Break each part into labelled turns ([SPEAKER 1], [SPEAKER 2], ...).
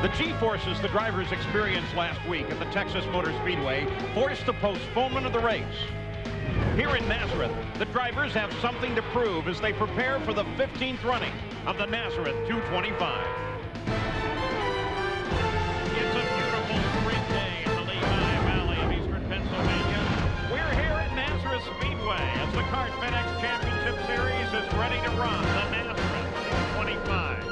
[SPEAKER 1] The G-forces the drivers experienced last week at the Texas Motor Speedway forced the postponement of the race. Here in Nazareth, the drivers have something to prove as they prepare for the 15th running of the Nazareth 225. It's a beautiful spring day in the Lehigh Valley of eastern Pennsylvania. We're here at Nazareth Speedway as the Kart FedEx Championship Series is ready to run the Nazareth 225.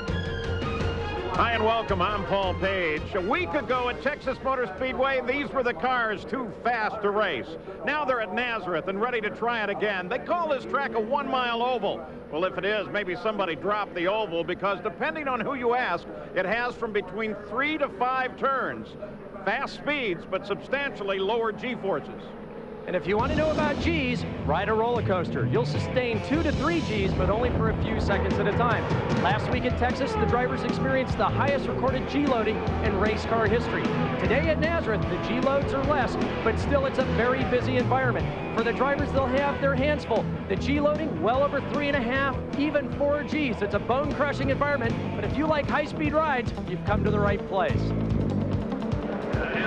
[SPEAKER 1] Hi and welcome, I'm Paul Page. A week ago at Texas Motor Speedway, these were the cars too fast to race. Now they're at Nazareth and ready to try it again. They call this track a 1-mile oval. Well, if it is, maybe somebody dropped the oval because depending on who you ask, it has from between 3 to 5 turns. Fast speeds, but substantially lower G-forces.
[SPEAKER 2] And if you want to know about G's, ride a roller coaster. You'll sustain 2 to 3 G's, but only for a few seconds at a time. Last week in Texas, the drivers experienced the highest recorded G loading in race car history. Today at Nazareth, the G loads are less, but still it's a very busy environment. For the drivers, they'll have their hands full. The G loading, well over 3.5, even 4 G's. It's a bone-crushing environment, but if you like high-speed rides, you've come to the right place.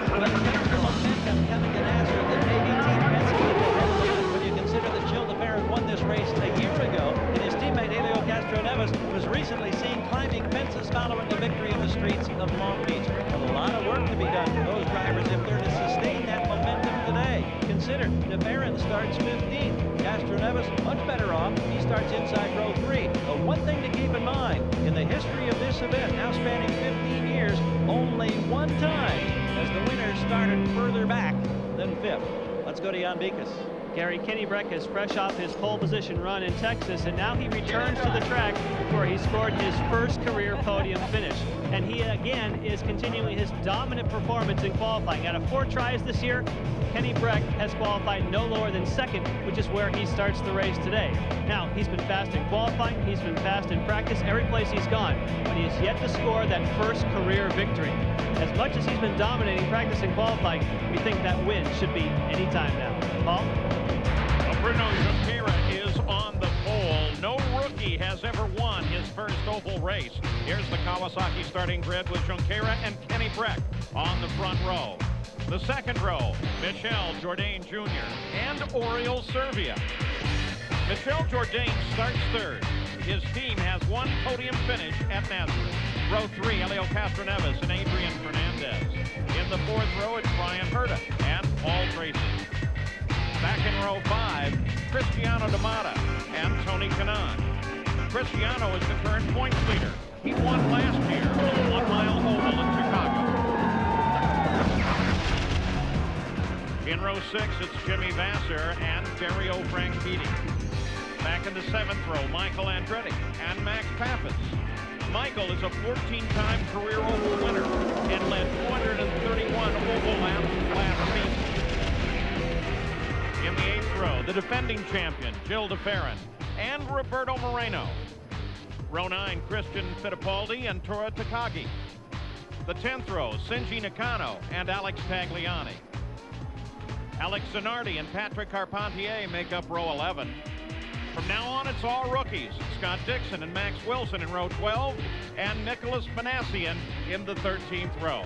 [SPEAKER 3] With the momentum coming to Nazareth, it may be Team Penske ahead a little bit when you consider that Gil de Ferran won this race a year ago, and his teammate Helio Castroneves was recently seen climbing fences following a victory in the streets of Long Beach. A lot of work to be done for those drivers if they're to sustain that momentum today. Consider, de Ferran starts 15th. Castroneves, much better off. He starts inside row 3. But one thing to keep in mind, in the history of this event, now spanning 15 years, only one time as the winner started further back than 5th. Let's go to Jan Beekes.
[SPEAKER 4] Gary, Kenny Breck is fresh off his pole position run in Texas, and now he returns to the track where he scored his first career podium finish. And he, again, is continuing his dominant performance in qualifying. Out of 4 tries this year, Kenny Breck has qualified no lower than 2nd, which is where he starts the race today. Now, he's been fast in qualifying, he's been fast in practice, every place he's gone, but he has yet to score that first career victory. As much as he's been dominating practice and qualifying, we think that win should be any time now. Paul?
[SPEAKER 1] Bruno Junqueira is on the pole. No rookie has ever won his first oval race. Here's the Kawasaki starting grid with Junqueira and Kenny Breck on the front row. The second row, Michel Jourdain Jr. and Oriol Servia. Michel Jourdain starts 3rd. His team has 1 podium finish at Nazareth. Row 3, Helio Castroneves and Adrian Fernandez. In the 4th row, it's Brian Herta and Paul Tracy. Back in row 5, Cristiano D'Amata and Tony Kanaan. Cristiano is the current points leader. He won last year in the 1-mile oval in Chicago. In row 6, it's Jimmy Vasser and Dario Franchitti. Back in the 7th row, Michael Andretti and Max Pappas. Michael is a 14-time career oval winner and led 231 oval laps last season. In the 8th row, the defending champion, Gil de Ferran and Roberto Moreno. Row 9, Christian Fittipaldi and Tora Takagi. The 10th row, Shinji Nakano and Alex Tagliani. Alex Zanardi and Patrick Carpentier make up row 11. From now on, it's all rookies. Scott Dixon and Max Wilson in row 12 and Nicholas Manassian in the 13th row.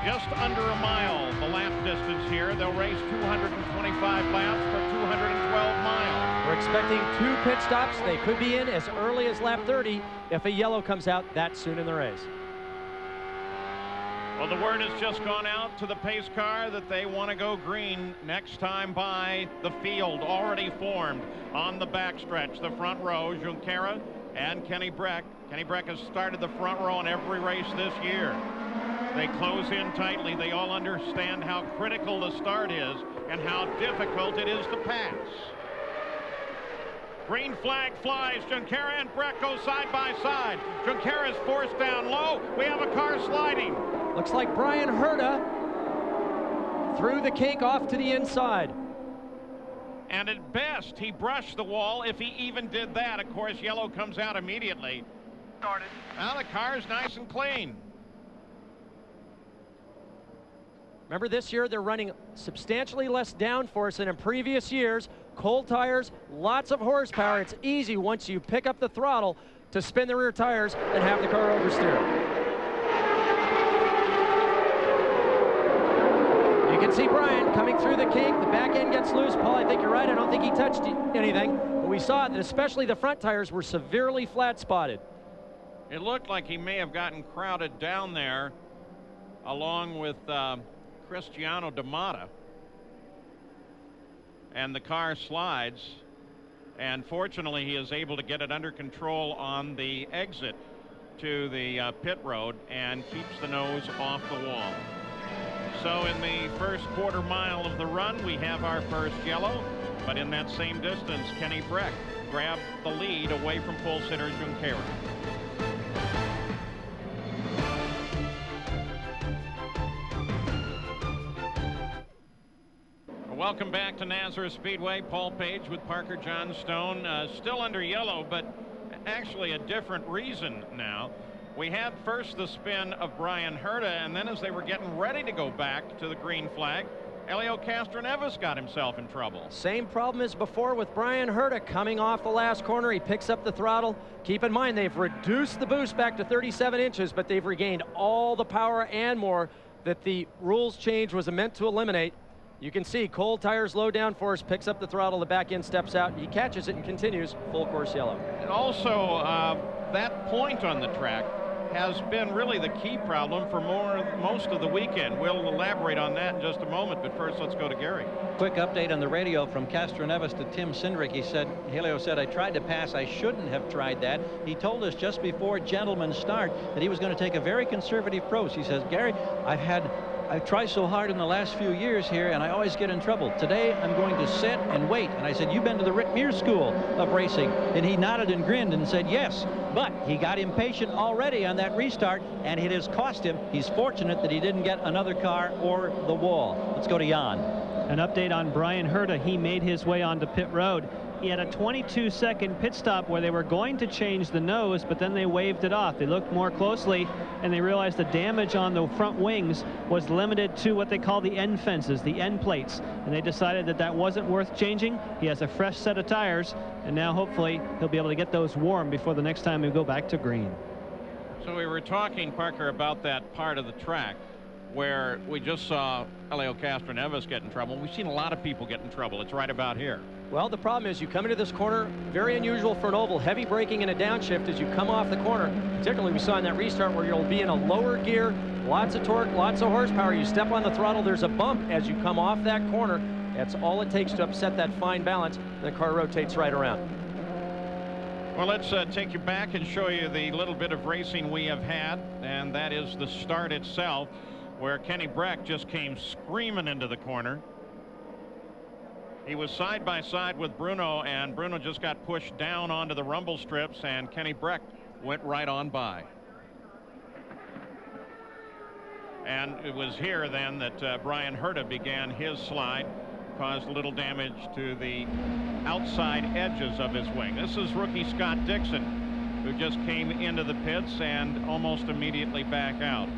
[SPEAKER 1] Just under a mile the lap distance here. They'll race 225 laps for 212 miles.
[SPEAKER 2] We're expecting 2 pit stops. They could be in as early as lap 30 if a yellow comes out that soon in the race.
[SPEAKER 1] Well, the word has just gone out to the pace car that they want to go green next time by. The field already formed on the backstretch. The front row, Junqueira and Kenny Breck. Kenny Breck has started the front row in every race this year. They close in tightly. They all understand how critical the start is and how difficult it is to pass. Green flag flies. Junqueira and Breck go side by side. Junqueira is forced down low. We have a car sliding.
[SPEAKER 2] Looks like Brian Herta threw the cake off to the inside.
[SPEAKER 1] And at best, he brushed the wall, if he even did that. Of course, yellow comes out immediately.
[SPEAKER 5] Started.
[SPEAKER 1] Now the car's nice and clean.
[SPEAKER 2] Remember, this year they're running substantially less downforce than in previous years. Cold tires, lots of horsepower. It's easy once you pick up the throttle to spin the rear tires and have the car oversteer. You can see Brian coming through the kink. The back end gets loose. Paul, I think you're right. I don't think he touched anything. But we saw that especially the front tires were severely flat spotted.
[SPEAKER 1] It looked like he may have gotten crowded down there along with Cristiano D'Amata. And the car slides. And fortunately, he is able to get it under control on the exit to the pit road and keeps the nose off the wall. So in the first quarter mile of the run, we have our first yellow. But in that same distance, Kenny Breck grabbed the lead away from pole sitter Junqueira. Welcome back to Nazareth Speedway. Paul Page with Parker Johnstone. Still under yellow, but actually a different reason now. We had first the spin of Brian Herta, and then as they were getting ready to go back to the green flag, Helio Castroneves got himself in trouble.
[SPEAKER 2] Same problem as before with Brian Herta coming off the last corner. He picks up the throttle. Keep in mind, they've reduced the boost back to 37 inches, but they've regained all the power and more that the rules change was meant to eliminate. You can see cold tires, low downforce, picks up the throttle, the back end steps out, he catches it and continues full course yellow.
[SPEAKER 1] And also, that point on the track has been really the key problem for most of the weekend. We'll elaborate on that in just a moment, but first let's go to Gary.
[SPEAKER 3] Quick update on the radio from Castroneves to Tim Cindric. He said, Helio said, I tried to pass. I shouldn't have tried that. He told us just before gentlemen's start that he was going to take a very conservative approach. He says, Gary, I've tried so hard in the last few years here, and I always get in trouble. Today, I'm going to sit and wait. And I said, you've been to the Rick Mears School of Racing. And he nodded and grinned and said, yes. But he got impatient already on that restart, and it has cost him. He's fortunate that he didn't get another car or the wall. Let's go to Jan.
[SPEAKER 4] An update on Brian Herta. He made his way onto pit road. He had a 22-second pit stop where they were going to change the nose, but then they waved it off. They looked more closely, and they realized the damage on the front wings was limited to what they call the end fences, the end plates. And they decided that that wasn't worth changing. He has a fresh set of tires, and now hopefully he'll be able to get those warm before the next time we go back to green.
[SPEAKER 1] So we were talking, Parker, about that part of the track where we just saw Helio Castroneves get in trouble. We've seen a lot of people get in trouble. It's right about here.
[SPEAKER 2] Well, the problem is you come into this corner, very unusual for an oval, heavy braking and a downshift as you come off the corner. Particularly we saw in that restart where you'll be in a lower gear, lots of torque, lots of horsepower. You step on the throttle, there's a bump as you come off that corner. That's all it takes to upset that fine balance. The car rotates right around.
[SPEAKER 1] Well, let's take you back and show you the little bit of racing we have had, and that is the start itself, where Kenny Breck just came screaming into the corner. He was side by side with Bruno, and Bruno just got pushed down onto the rumble strips, and Kenny Breck went right on by. And it was here then that Brian Herta began his slide, caused a little damage to the outside edges of his wing. This is rookie Scott Dixon, who just came into the pits and almost immediately back out.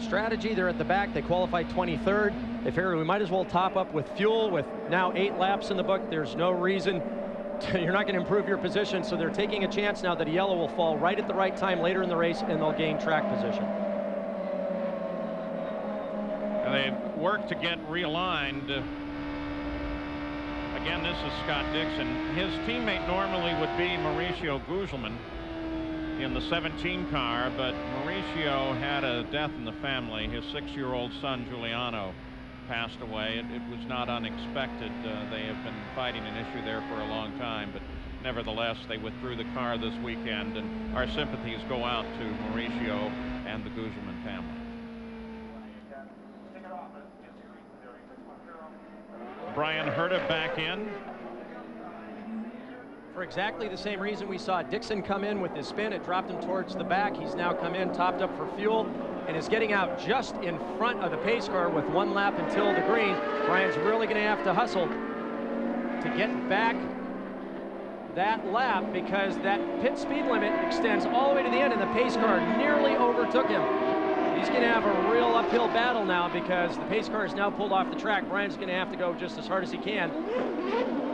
[SPEAKER 2] Strategy, they're at the back. They qualified 23rd. They figured we might as well top up with fuel. With now 8 laps in the book, there's no reason you're not going to improve your position. So they're taking a chance now that a yellow will fall right at the right time later in the race, and they'll gain track position.
[SPEAKER 1] And they work to get realigned. Again, this is Scott Dixon. His teammate normally would be Mauricio Gugelmin in the 17 car, but Mauricio had a death in the family. His 6-year-old son Giuliano passed away. It was not unexpected. They have been fighting an issue there for a long time, but nevertheless they withdrew the car this weekend, and our sympathies go out to Mauricio and the Gugelmin family. Brian Herta back in.
[SPEAKER 2] For exactly the same reason we saw Dixon come in with his spin. It dropped him towards the back. He's now come in topped up for fuel and is getting out just in front of the pace car with 1 lap until the green. Brian's really going to have to hustle to get back that lap because that pit speed limit extends all the way to the end, and the pace car nearly overtook him. He's going to have a real uphill battle now because the pace car is now pulled off the track. Brian's going to have to go just as hard as he can,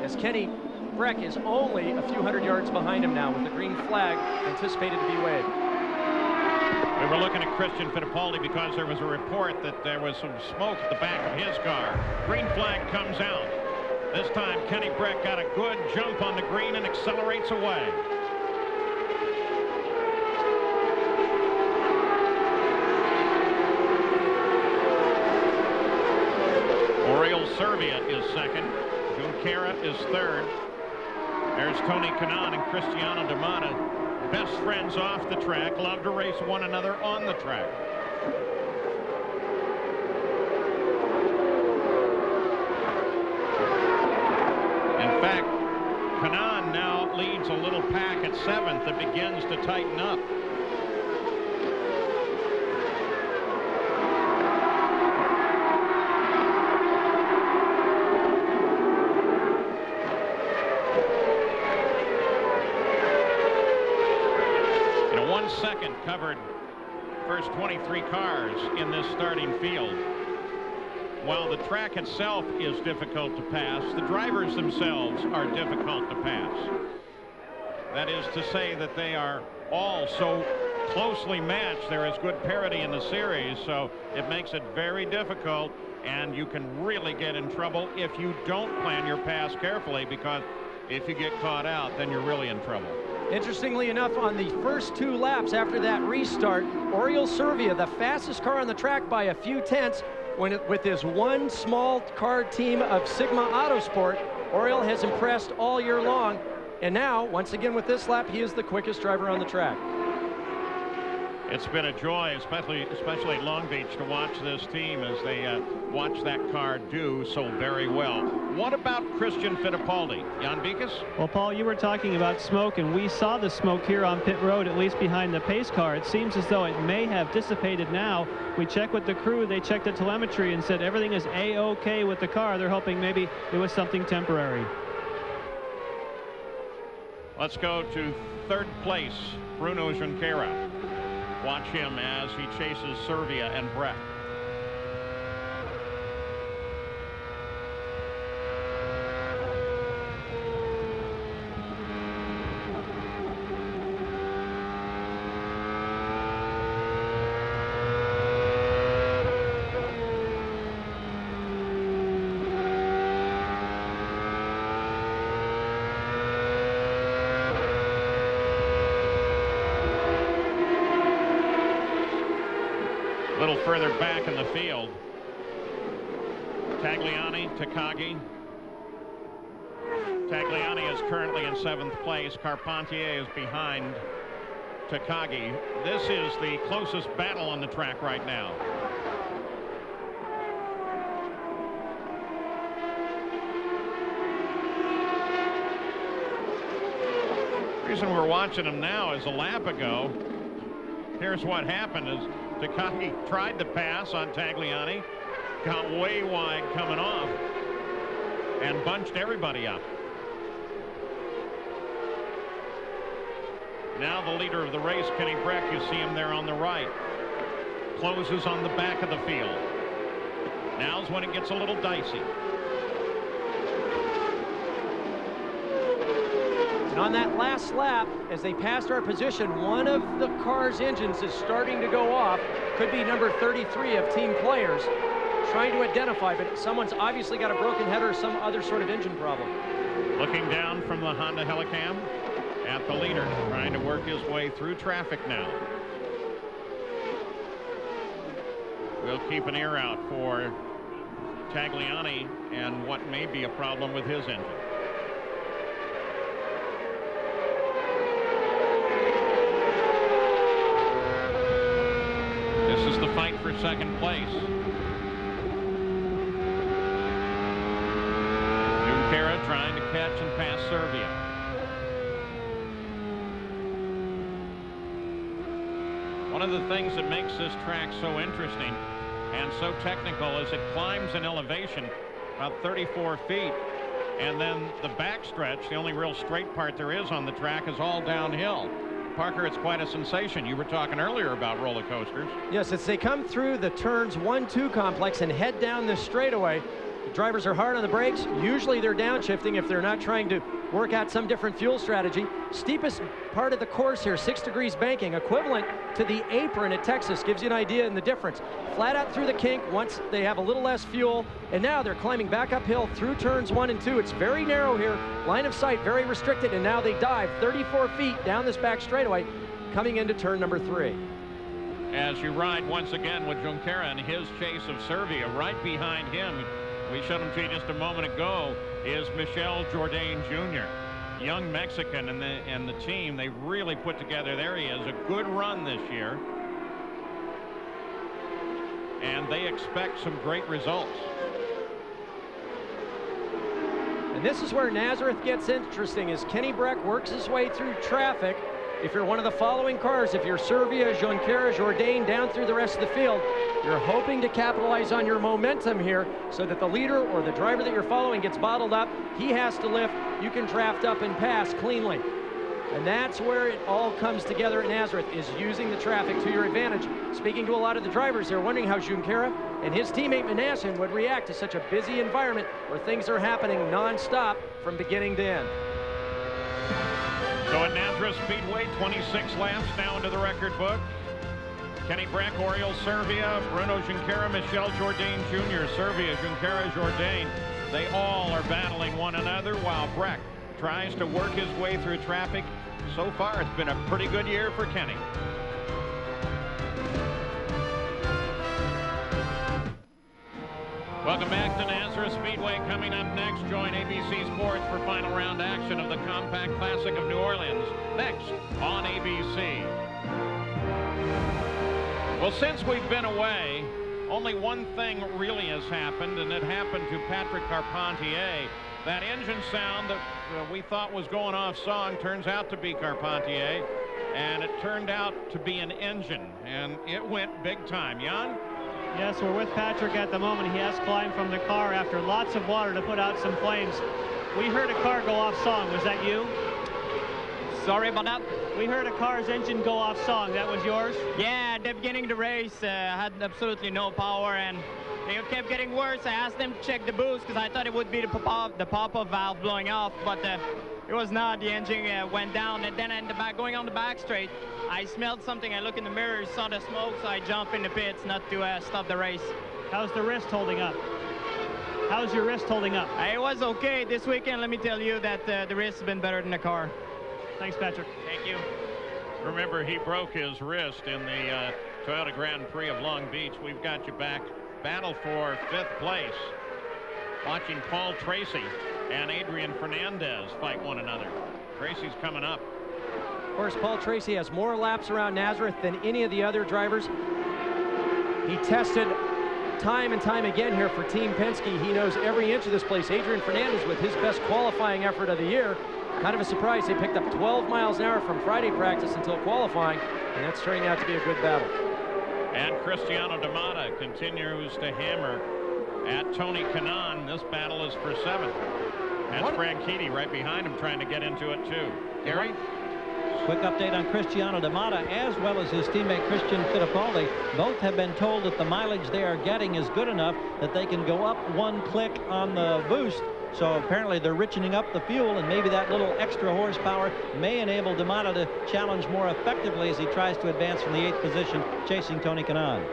[SPEAKER 2] as Kenny Breck is only a few hundred yards behind him now with the green flag anticipated to be waved.
[SPEAKER 1] We were looking at Christian Fittipaldi because there was a report that there was some smoke at the back of his car. Green flag comes out. This time Kenny Breck got a good jump on the green and accelerates away. Oriol Servia is second. Junqueira is third. There's Tony Kanaan and Cristiano D'Amata, best friends off the track, love to race one another on the track. In fact, Kanaan now leads a little pack at seventh that begins to tighten up. Second covered first 23 cars in this starting field. While the track itself is difficult to pass, the drivers themselves are difficult to pass. That is to say that they are all so closely matched. There is good parity in the series, so it makes it very difficult, and you can really get in trouble if you don't plan your pass carefully, because if you get caught out, then you're really in trouble.
[SPEAKER 2] Interestingly enough, on the first 2 laps after that restart, Oriol Servia, the fastest car on the track by a few tenths, with his one small car team of Sigma Autosport. Oriol has impressed all year long, and now, once again with this lap, he is the quickest driver on the track.
[SPEAKER 1] It's been a joy, especially at Long Beach, to watch this team as they watch that car do so very well. What about Christian Fittipaldi? Jan Bikas?
[SPEAKER 4] Well, Paul, you were talking about smoke, and we saw the smoke here on pit road, at least behind the pace car. It seems as though it may have dissipated now. We checked with the crew. They checked the telemetry and said everything is A-OK with the car. They're hoping maybe it was something temporary.
[SPEAKER 1] Let's go to third place, Bruno Junqueira. Watch him as he chases Servia and Breck. A little further back in the field, Tagliani, Takagi. Tagliani is currently in 7th place. Carpentier is behind Takagi. This is the closest battle on the track right now. The reason we're watching them now is a lap ago. Here's what happened is Takagi tried to pass on Tagliani, got way wide coming off, and bunched everybody up. Now the leader of the race, Kenny Breck, you see him there on the right, closes on the back of the field. Now's when it gets a little dicey.
[SPEAKER 2] And on that last lap, as they passed our position, one of the car's engines is starting to go off. Could be number 33 of team players, trying to identify, but someone's obviously got a broken header or some other sort of engine problem.
[SPEAKER 1] Looking down from the Honda Helicam at the leader, trying to work his way through traffic now. We'll keep an ear out for Tagliani and what may be a problem with his engine. This is the fight for second place. Junqueira trying to catch and pass Servia. One of the things that makes this track so interesting and so technical is it climbs in elevation about 34 feet, and then the backstretch, the only real straight part there is on the track, is all downhill. Parker, it's quite a sensation. You were talking earlier about roller coasters.
[SPEAKER 2] Yes, as they come through the turns 1-2 complex and head down this straightaway, the drivers are hard on the brakes. Usually they're downshifting if they're not trying to work out some different fuel strategy. Steepest part of the course here, 6 degrees banking, equivalent to the apron at Texas. Gives you an idea in the difference. Flat out through the kink once they have a little less fuel, and now they're climbing back uphill through turns 1 and 2. It's very narrow here, line of sight very restricted, and now they dive 34 feet down this back straightaway, coming into turn number 3.
[SPEAKER 1] As you ride once again with Junqueira and his chase of Servia, right behind him, we showed him to you just a moment ago, is Michel Jourdain Jr., young Mexican, and the team, they really put together. There he is, a good run this year, and they expect some great results.
[SPEAKER 2] And this is where Nazareth gets interesting, as Kenny Breck works his way through traffic. If you're one of the following cars, if you're Servia, Junqueira, Jourdain, down through the rest of the field, you're hoping to capitalize on your momentum here so that the leader or the driver that you're following gets bottled up. He has to lift. You can draft up and pass cleanly. And that's where it all comes together at Nazareth, is using the traffic to your advantage. Speaking to a lot of the drivers, they're wondering how Junqueira and his teammate Manassin would react to such a busy environment where things are happening non-stop from beginning to end.
[SPEAKER 1] So at Nazareth Speedway, 26 laps now into the record book. Kenny Breck, Oriol Servia, Bruno Junqueira, Michel Jourdain Jr., Servia, Junqueira, Jourdain. They all are battling one another while Breck tries to work his way through traffic. So far, it's been a pretty good year for Kenny. Welcome back to Nazareth Speedway. Coming up next, join ABC Sports for final round action of the Compact Classic of New Orleans. Next on ABC. Well, since we've been away, only one thing really has happened, and it happened to Patrick Carpentier. That engine sound that we thought was going off song turns out to be Carpentier, and it turned out to be an engine, and it went big time. Jan?
[SPEAKER 4] Yes, we're with Patrick at the moment. He has climbed from the car after lots of water to put out some flames. We heard a car go off song. Was that you?
[SPEAKER 5] Sorry about that?
[SPEAKER 4] We heard a car's engine go off song. That was yours?
[SPEAKER 5] Yeah, at the beginning of the race, had absolutely no power, and they kept getting worse. I asked them to check the boost because I thought it would be the pop-up valve blowing off, but it was not. The engine went down, and then in the back, going on the back straight, I smelled something. I looked in the mirror, saw the smoke, so I jumped in the pits not to stop the race.
[SPEAKER 4] How's the wrist holding up? How's your wrist holding up?
[SPEAKER 5] It was okay this weekend. Let me tell you that the wrist has been better than the car.
[SPEAKER 4] Thanks, Patrick.
[SPEAKER 5] Thank you.
[SPEAKER 1] Remember, he broke his wrist in the Toyota Grand Prix of Long Beach. We've got you back. Battle for 5th place. Watching Paul Tracy and Adrian Fernandez fight one another. Tracy's coming up.
[SPEAKER 2] Of course, Paul Tracy has more laps around Nazareth than any of the other drivers. He tested time and time again here for Team Penske. He knows every inch of this place. Adrian Fernandez with his best qualifying effort of the year. Kind of a surprise. They picked up 12 miles an hour from Friday practice until qualifying, and that's turning out to be a good battle.
[SPEAKER 1] And Cristiano D'Amata continues to hammer at Tony Kanaan. This battle is for 7th. That's Franchitti right behind him trying to get into it too. Gary?
[SPEAKER 3] Quick update on Cristiano D'Amata as well as his teammate Christian Fittipaldi. Both have been told that the mileage they are getting is good enough that they can go up 1 click on the boost. So apparently they're richening up the fuel, and maybe that little extra horsepower may enable D'Amata to challenge more effectively as he tries to advance from the 8th position, chasing Tony Kanaan.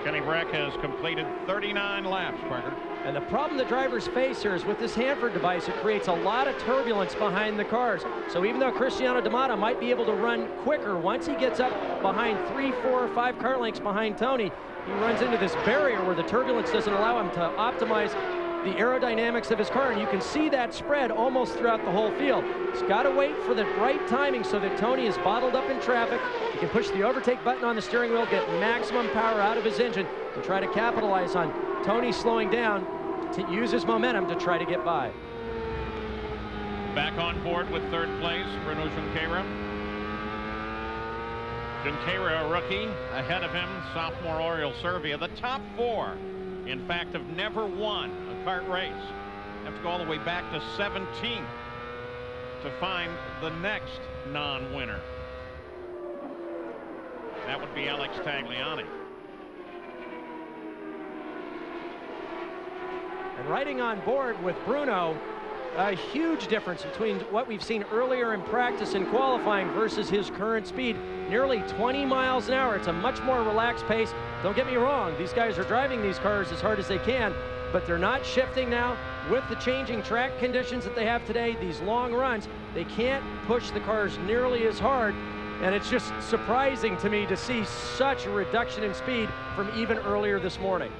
[SPEAKER 1] Kenny Breck has completed 39 laps, Parker.
[SPEAKER 2] And the problem the drivers face here is with this Hanford device, it creates a lot of turbulence behind the cars. So even though Cristiano D'Amata might be able to run quicker, once he gets up behind 3, 4, or 5 car lengths behind Tony, he runs into this barrier where the turbulence doesn't allow him to optimize the aerodynamics of his car, and you can see that spread almost throughout the whole field. He's got to wait for the right timing so that Tony is bottled up in traffic. He can push the overtake button on the steering wheel, get maximum power out of his engine, and try to capitalize on Tony slowing down to use his momentum to try to get by.
[SPEAKER 1] Back on board with 3rd place, Bruno Junqueira. Junqueira, a rookie. Ahead of him, sophomore Oriol Servia. The top 4, in fact, have never won a kart race. Have to go all the way back to 17th to find the next non-winner. That would be Alex Tagliani.
[SPEAKER 2] And riding on board with Bruno A huge difference between what we've seen earlier in practice and qualifying versus his current speed. Nearly 20 miles an hour. It's a much more relaxed pace. Don't get me wrong, these guys are driving these cars as hard as they can, but they're not shifting now. With the changing track conditions that they have today, these long runs, they can't push the cars nearly as hard, and it's just surprising to me to see such a reduction in speed from even earlier this morning.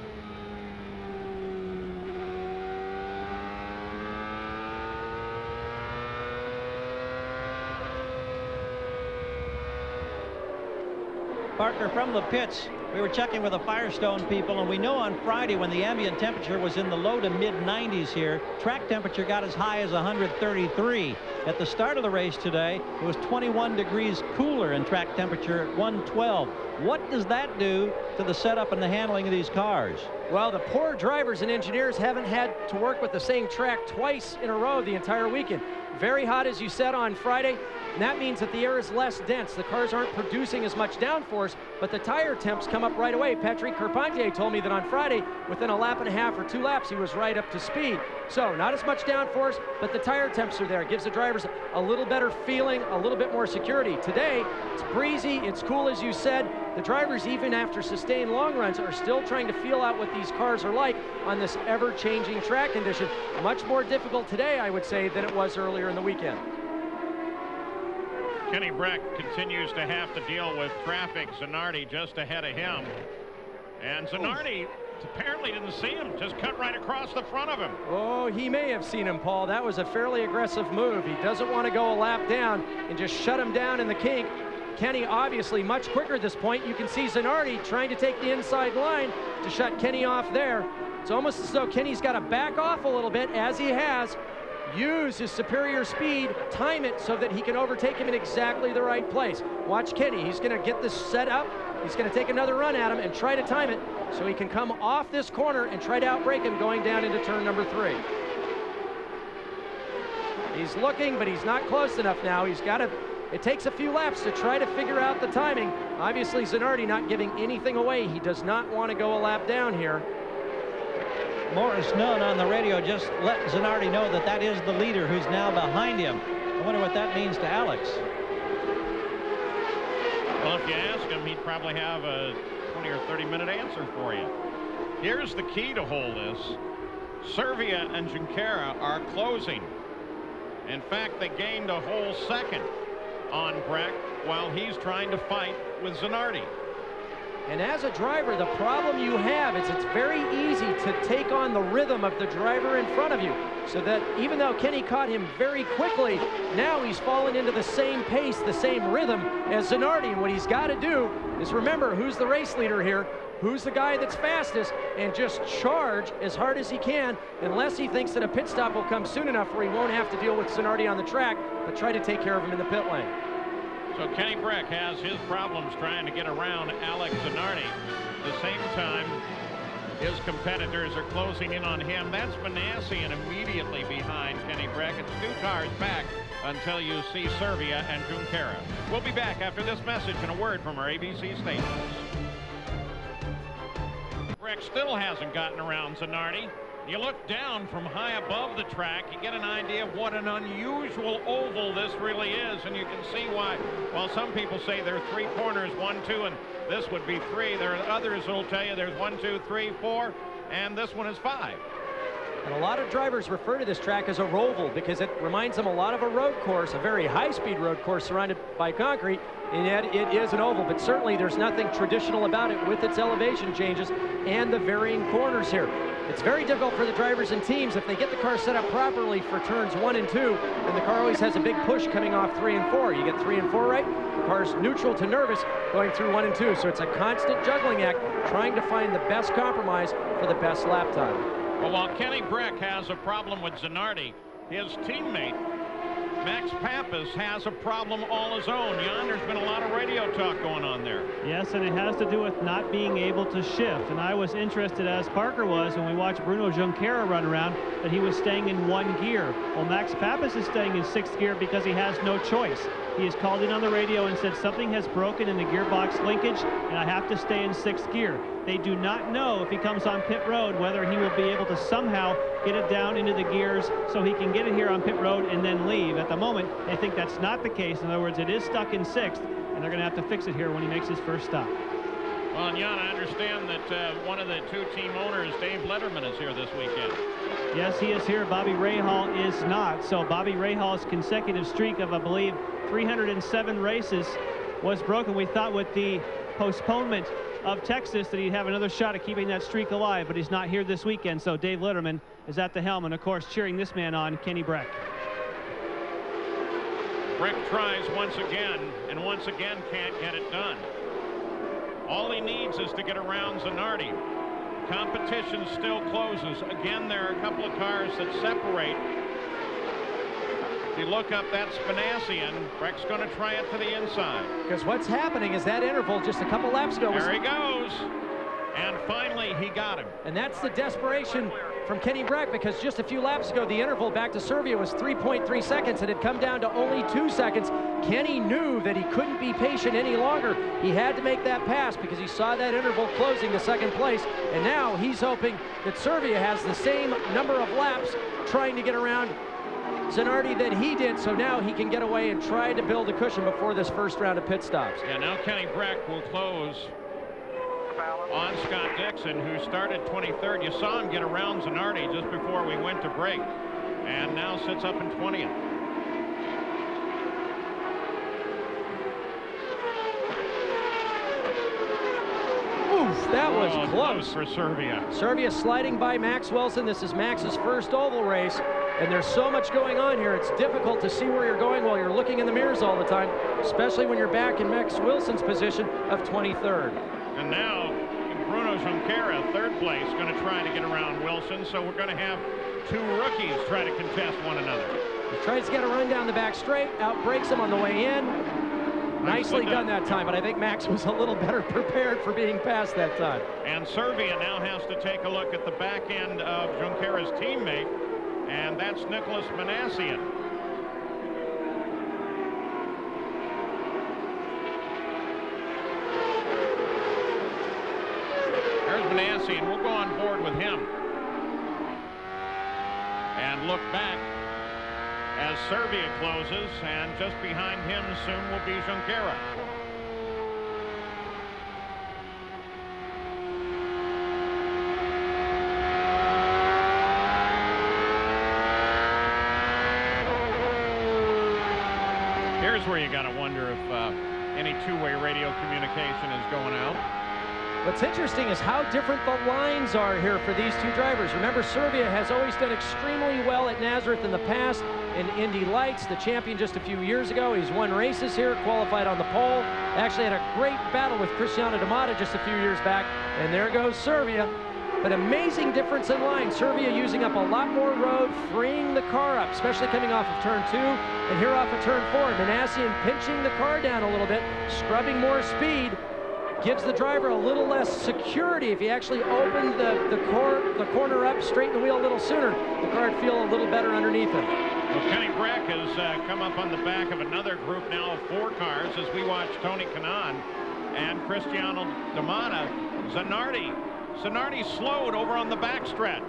[SPEAKER 3] Parker, from the pits, we were checking with the Firestone people, and we know on Friday when the ambient temperature was in the low to mid 90s here, track temperature got as high as 133. At the start of the race today, it was 21 degrees cooler in track temperature at 112. What does that do to the setup and the handling of these cars?
[SPEAKER 2] Well, the poor drivers and engineers haven't had to work with the same track twice in a row the entire weekend. Very hot, as you said, on Friday, and that means that the air is less dense. The cars aren't producing as much downforce, but the tire temps come up right away. Patrick Carpentier told me that on Friday, within a lap and a half or 2 laps, he was right up to speed. So not as much downforce, but the tire temps are there. It gives the drivers a little better feeling, a little bit more security. Today, it's breezy, it's cool, as you said. The drivers, even after sustained long runs, are still trying to feel out what these cars are like on this ever-changing track condition. Much more difficult today, I would say, than it was earlier in the weekend.
[SPEAKER 1] Kenny Breck continues to have to deal with traffic. Zanardi just ahead of him. And Zanardi apparently didn't see him, just cut right across the front of him.
[SPEAKER 2] Oh, he may have seen him, Paul. That was a fairly aggressive move. He doesn't want to go a lap down and just shut him down in the kink. Kenny obviously much quicker at this point. You can see Zanardi trying to take the inside line to shut Kenny off there. It's almost as though Kenny's got to back off a little bit, as he has. Use his superior speed, time it so that he can overtake him in exactly the right place. Watch Kenny. He's going to get this set up. He's going to take another run at him and try to time it so he can come off this corner and try to outbrake him going down into turn number 3. He's looking, but he's not close enough now. He's got to, it takes a few laps to try to figure out the timing. Obviously, Zanardi not giving anything away. He does not want to go a lap down here.
[SPEAKER 3] Morris Nunn on the radio just let Zanardi know that that is the leader who's now behind him. I wonder what that means to Alex.
[SPEAKER 1] Well, if you ask him, he'd probably have a 20 or 30-minute answer for you. Here's the key to hold this. Servia and Junqueira are closing. In fact, they gained a whole second on Breck while he's trying to fight with Zanardi.
[SPEAKER 2] And as a driver, the problem you have is it's very easy to take on the rhythm of the driver in front of you. So that even though Kenny caught him very quickly, now he's fallen into the same pace, the same rhythm as Zanardi. And what he's got to do is remember who's the race leader here, who's the guy that's fastest, and just charge as hard as he can, unless he thinks that a pit stop will come soon enough where he won't have to deal with Zanardi on the track, but try to take care of him in the pit lane.
[SPEAKER 1] So Kenny Breck has his problems trying to get around Alex Zanardi. At the same time, his competitors are closing in on him. That's Manassian immediately behind Kenny Breck. It's 2 cars back until you see Servia and Junqueira. We'll be back after this message and a word from our ABC stations. Breck still hasn't gotten around Zanardi. You look down from high above the track, you get an idea of what an unusual oval this really is, and you can see why. While some people say there are 3 corners, 1, 2, and this would be 3, there are others who will tell you there's 1, 2, 3, 4, and this one is 5.
[SPEAKER 2] And a lot of drivers refer to this track as a roval because it reminds them a lot of a road course, a very high-speed road course surrounded by concrete, and yet it is an oval. But certainly there's nothing traditional about it with its elevation changes and the varying corners here. It's very difficult for the drivers and teams if they get the car set up properly for turns 1 and 2, and the car always has a big push coming off 3 and 4. You get 3 and 4 right, the car's neutral to nervous going through 1 and 2. So it's a constant juggling act trying to find the best compromise for the best lap time.
[SPEAKER 1] Well, while Kenny Breck has a problem with Zanardi, his teammate Max Pappas has a problem all his own. Jan, there's been a lot of radio talk going on there.
[SPEAKER 4] Yes, and it has to do with not being able to shift. And I was interested, as Parker was, when we watched Bruno Junqueira run around, that he was staying in 1 gear. Well, Max Pappas is staying in 6th gear because he has no choice. He has called in on the radio and said something has broken in the gearbox linkage and I have to stay in 6th gear. They do not know if he comes on pit road whether he will be able to somehow get it down into the gears so he can get it here on pit road and then leave. At the moment, they think that's not the case. In other words, it is stuck in 6th, and they're going to have to fix it here when he makes his first stop.
[SPEAKER 1] Well, and Jan, I understand that one of the 2 team owners, Dave Letterman, is here this weekend.
[SPEAKER 4] Yes, he is here. Bobby Rahal is not. So Bobby Rahal's consecutive streak of, I believe, 307 races was broken. We thought with the postponement of Texas that he'd have another shot at keeping that streak alive, but he's not here this weekend. So Dave Letterman is at the helm and, of course, cheering this man on, Kenny Breck.
[SPEAKER 1] Breck tries once again, and once again can't get it done. All he needs is to get around Zanardi. Competition still closes. Again, there are a couple of cars that separate. If you look up, that's Spanassian. Breck's going to try it to the inside.
[SPEAKER 2] Because what's happening is that interval just a couple laps ago was...
[SPEAKER 1] There he goes. And finally, he got him.
[SPEAKER 2] And that's the desperation from Kenny Breck, because just a few laps ago, the interval back to Serbia was 3.3 seconds. It had come down to only 2 seconds. Kenny knew that he couldn't be patient any longer. He had to make that pass because he saw that interval closing to 2nd place. And now he's hoping that Serbia has the same number of laps trying to get around Zanardi that he did, so now he can get away and try to build a cushion before this first round of pit stops.
[SPEAKER 1] Yeah, now Kenny Breck will close on Scott Dixon, who started 23rd. You saw him get around Zanardi just before we went to break, and now sits up in 20th.
[SPEAKER 2] Oof, that was close
[SPEAKER 1] for Serbia.
[SPEAKER 2] Serbia sliding by Max Wilson. This is Max's first oval race, and there's so much going on here. It's difficult to see where you're going while you're looking in the mirrors all the time, especially when you're back in Max Wilson's position of 23rd.
[SPEAKER 1] And now Bruno Junqueira, 3rd place, going to try to get around Wilson. So we're going to have 2 rookies try to contest one another.
[SPEAKER 2] He tries to get a run down the back straight, outbreaks him on the way in. Nicely done that time, but I think Max was a little better prepared for being passed that time.
[SPEAKER 1] And Serbia now has to take a look at the back end of Junqueira's teammate, and that's Nicholas Manassian. There's Manassian. We'll go on board with him and look back as Serbia closes, and just behind him soon will be Junqueira. Here's where you got to wonder if any two-way radio communication is going out.
[SPEAKER 2] What's interesting is how different the lines are here for these 2 drivers. Remember, Serbia has always done extremely well at Nazareth in the past. In Indy Lights, the champion just a few years ago. He's won races here, qualified on the pole. Actually had a great battle with Cristiano D'Amata just a few years back. And there goes Serbia. But amazing difference in line. Serbia using up a lot more road, freeing the car up, especially coming off of turn 2 and here off of turn 4. Manassian pinching the car down a little bit, scrubbing more speed. Gives the driver a little less security. If he actually opened the corner up, straighten the wheel a little sooner, the car would feel a little better underneath him.
[SPEAKER 1] Well, Kenny Breck has come up on the back of another group now of 4 cars as we watch Tony Kanaan and Cristiano D'Amata. Zanardi slowed over on the backstretch.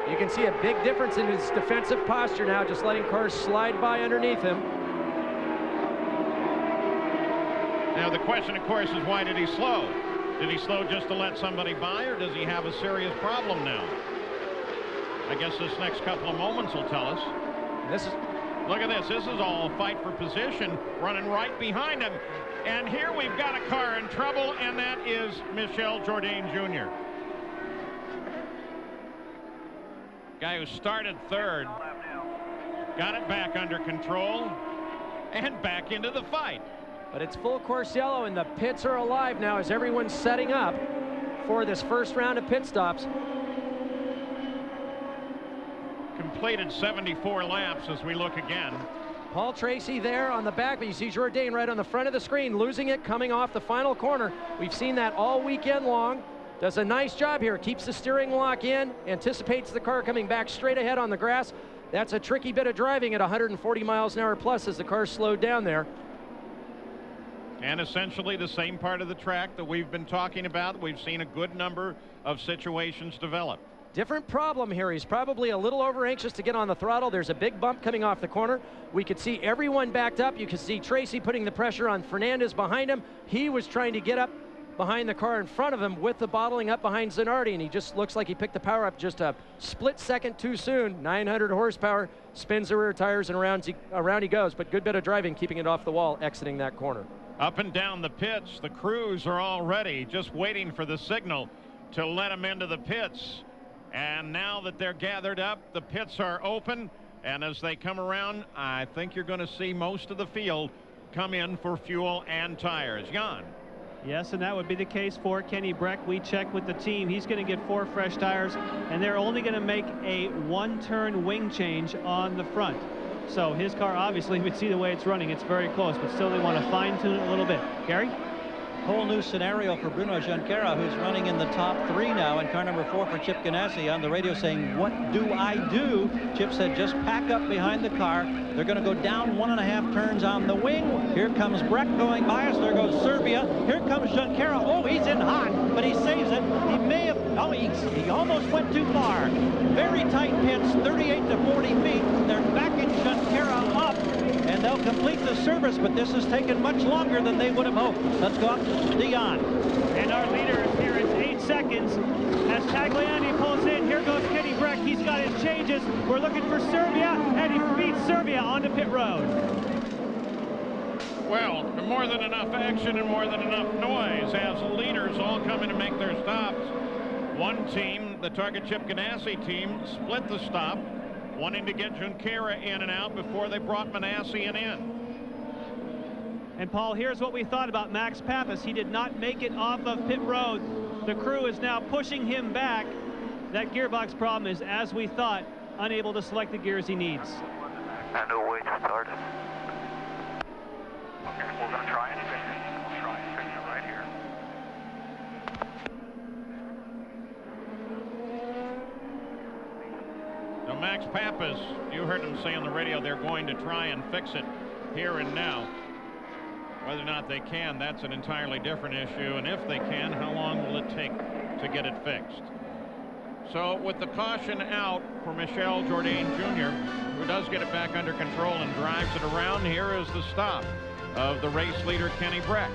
[SPEAKER 2] You can see a big difference in his defensive posture now, just letting cars slide by underneath him.
[SPEAKER 1] Now the question, of course, is why did he slow? Did he slow just to let somebody by, or does he have a serious problem now? I guess this next couple of moments will tell us. Look at this. This is all a fight for position, running right behind him. And here we've got a car in trouble, and that is Michel Jourdain Jr. Guy who started 3rd, got it back under control, and back into the fight.
[SPEAKER 2] But it's full course yellow, and the pits are alive now as everyone's setting up for this first round of pit stops.
[SPEAKER 1] Completed 74 laps as we look again.
[SPEAKER 2] Paul Tracy there on the back, but you see Jourdain right on the front of the screen, losing it coming off the final corner. We've seen that all weekend long. does a nice job here. Keeps the steering lock in, anticipates the car coming back straight ahead on the grass. That's a tricky bit of driving at 140 miles an hour plus as the car slowed down there.
[SPEAKER 1] And essentially the same part of the track that we've been talking about. We've seen a good number of situations develop.
[SPEAKER 2] Different problem here. He's probably a little over anxious to get on the throttle. There's a big bump coming off the corner. We could see everyone backed up. You could see Tracy putting the pressure on Fernandez behind him. He was trying to get up behind the car in front of him with the bottling up behind Zanardi, and he just looks like he picked the power up just a split second too soon. 900 horsepower, spins the rear tires, and around he goes. But good bit of driving, keeping it off the wall, exiting that corner.
[SPEAKER 1] Up and down the pits, the crews are all ready, just waiting for the signal to let them into the pits. And now that they're gathered up, the pits are open, and as they come around, I think you're going to see most of the field come in for fuel and tires. Jan.
[SPEAKER 4] Yes, and that would be the case for Kenny Breck. We checked with the team. He's going to get 4 fresh tires, and they're only going to make a 1-turn wing change on the front. So his car, obviously, we see the way it's running. It's very close, but still they want to fine-tune it a little bit. Gary?
[SPEAKER 3] Whole new scenario for Bruno Junqueira, who's running in the top 3 now, and car number 4 for Chip Ganassi on the radio saying, "What do I do?" Chip said, "Just pack up behind the car." They're going to go down 1.5 turns on the wing. Here comes Breck going by us. There goes Serbia. Here comes Junqueira. Oh, he's in hot, but he saves it. He may have, oh, he almost went too far. Very tight pits, 38 to 40 feet. They're backing Junqueira up, and they'll complete the service, but this has taken much longer than they would have hoped. Let's go up to Dion.
[SPEAKER 4] And our leader is here. It's 8 seconds. As Tagliani pulls in, here goes Kenny Breck. He's got his changes. We're looking for Serbia, and he beats Serbia onto pit road.
[SPEAKER 1] Well, more than enough action and more than enough noise as leaders all come in to make their stops. One team, the Target Chip Ganassi team, split the stop, wanting to get Junqueira in and out before they brought Manassian in.
[SPEAKER 4] And Paul, here's what we thought about Max Pappas. He did not make it off of pit road. The crew is now pushing him back. That gearbox problem is, as we thought, unable to select the gears he needs.
[SPEAKER 6] And no way to start it. Okay, we're going to try and finish. We'll try and finish it right here.
[SPEAKER 1] Now, Max Pappas, you heard him say on the radio they're going to try and fix it here and now. Whether or not they can, that's an entirely different issue. And if they can, how long will it take to get it fixed? So with the caution out for Michel Jourdain Jr., who does get it back under control and drives it around, here is the stop of the race leader, Kenny Breck.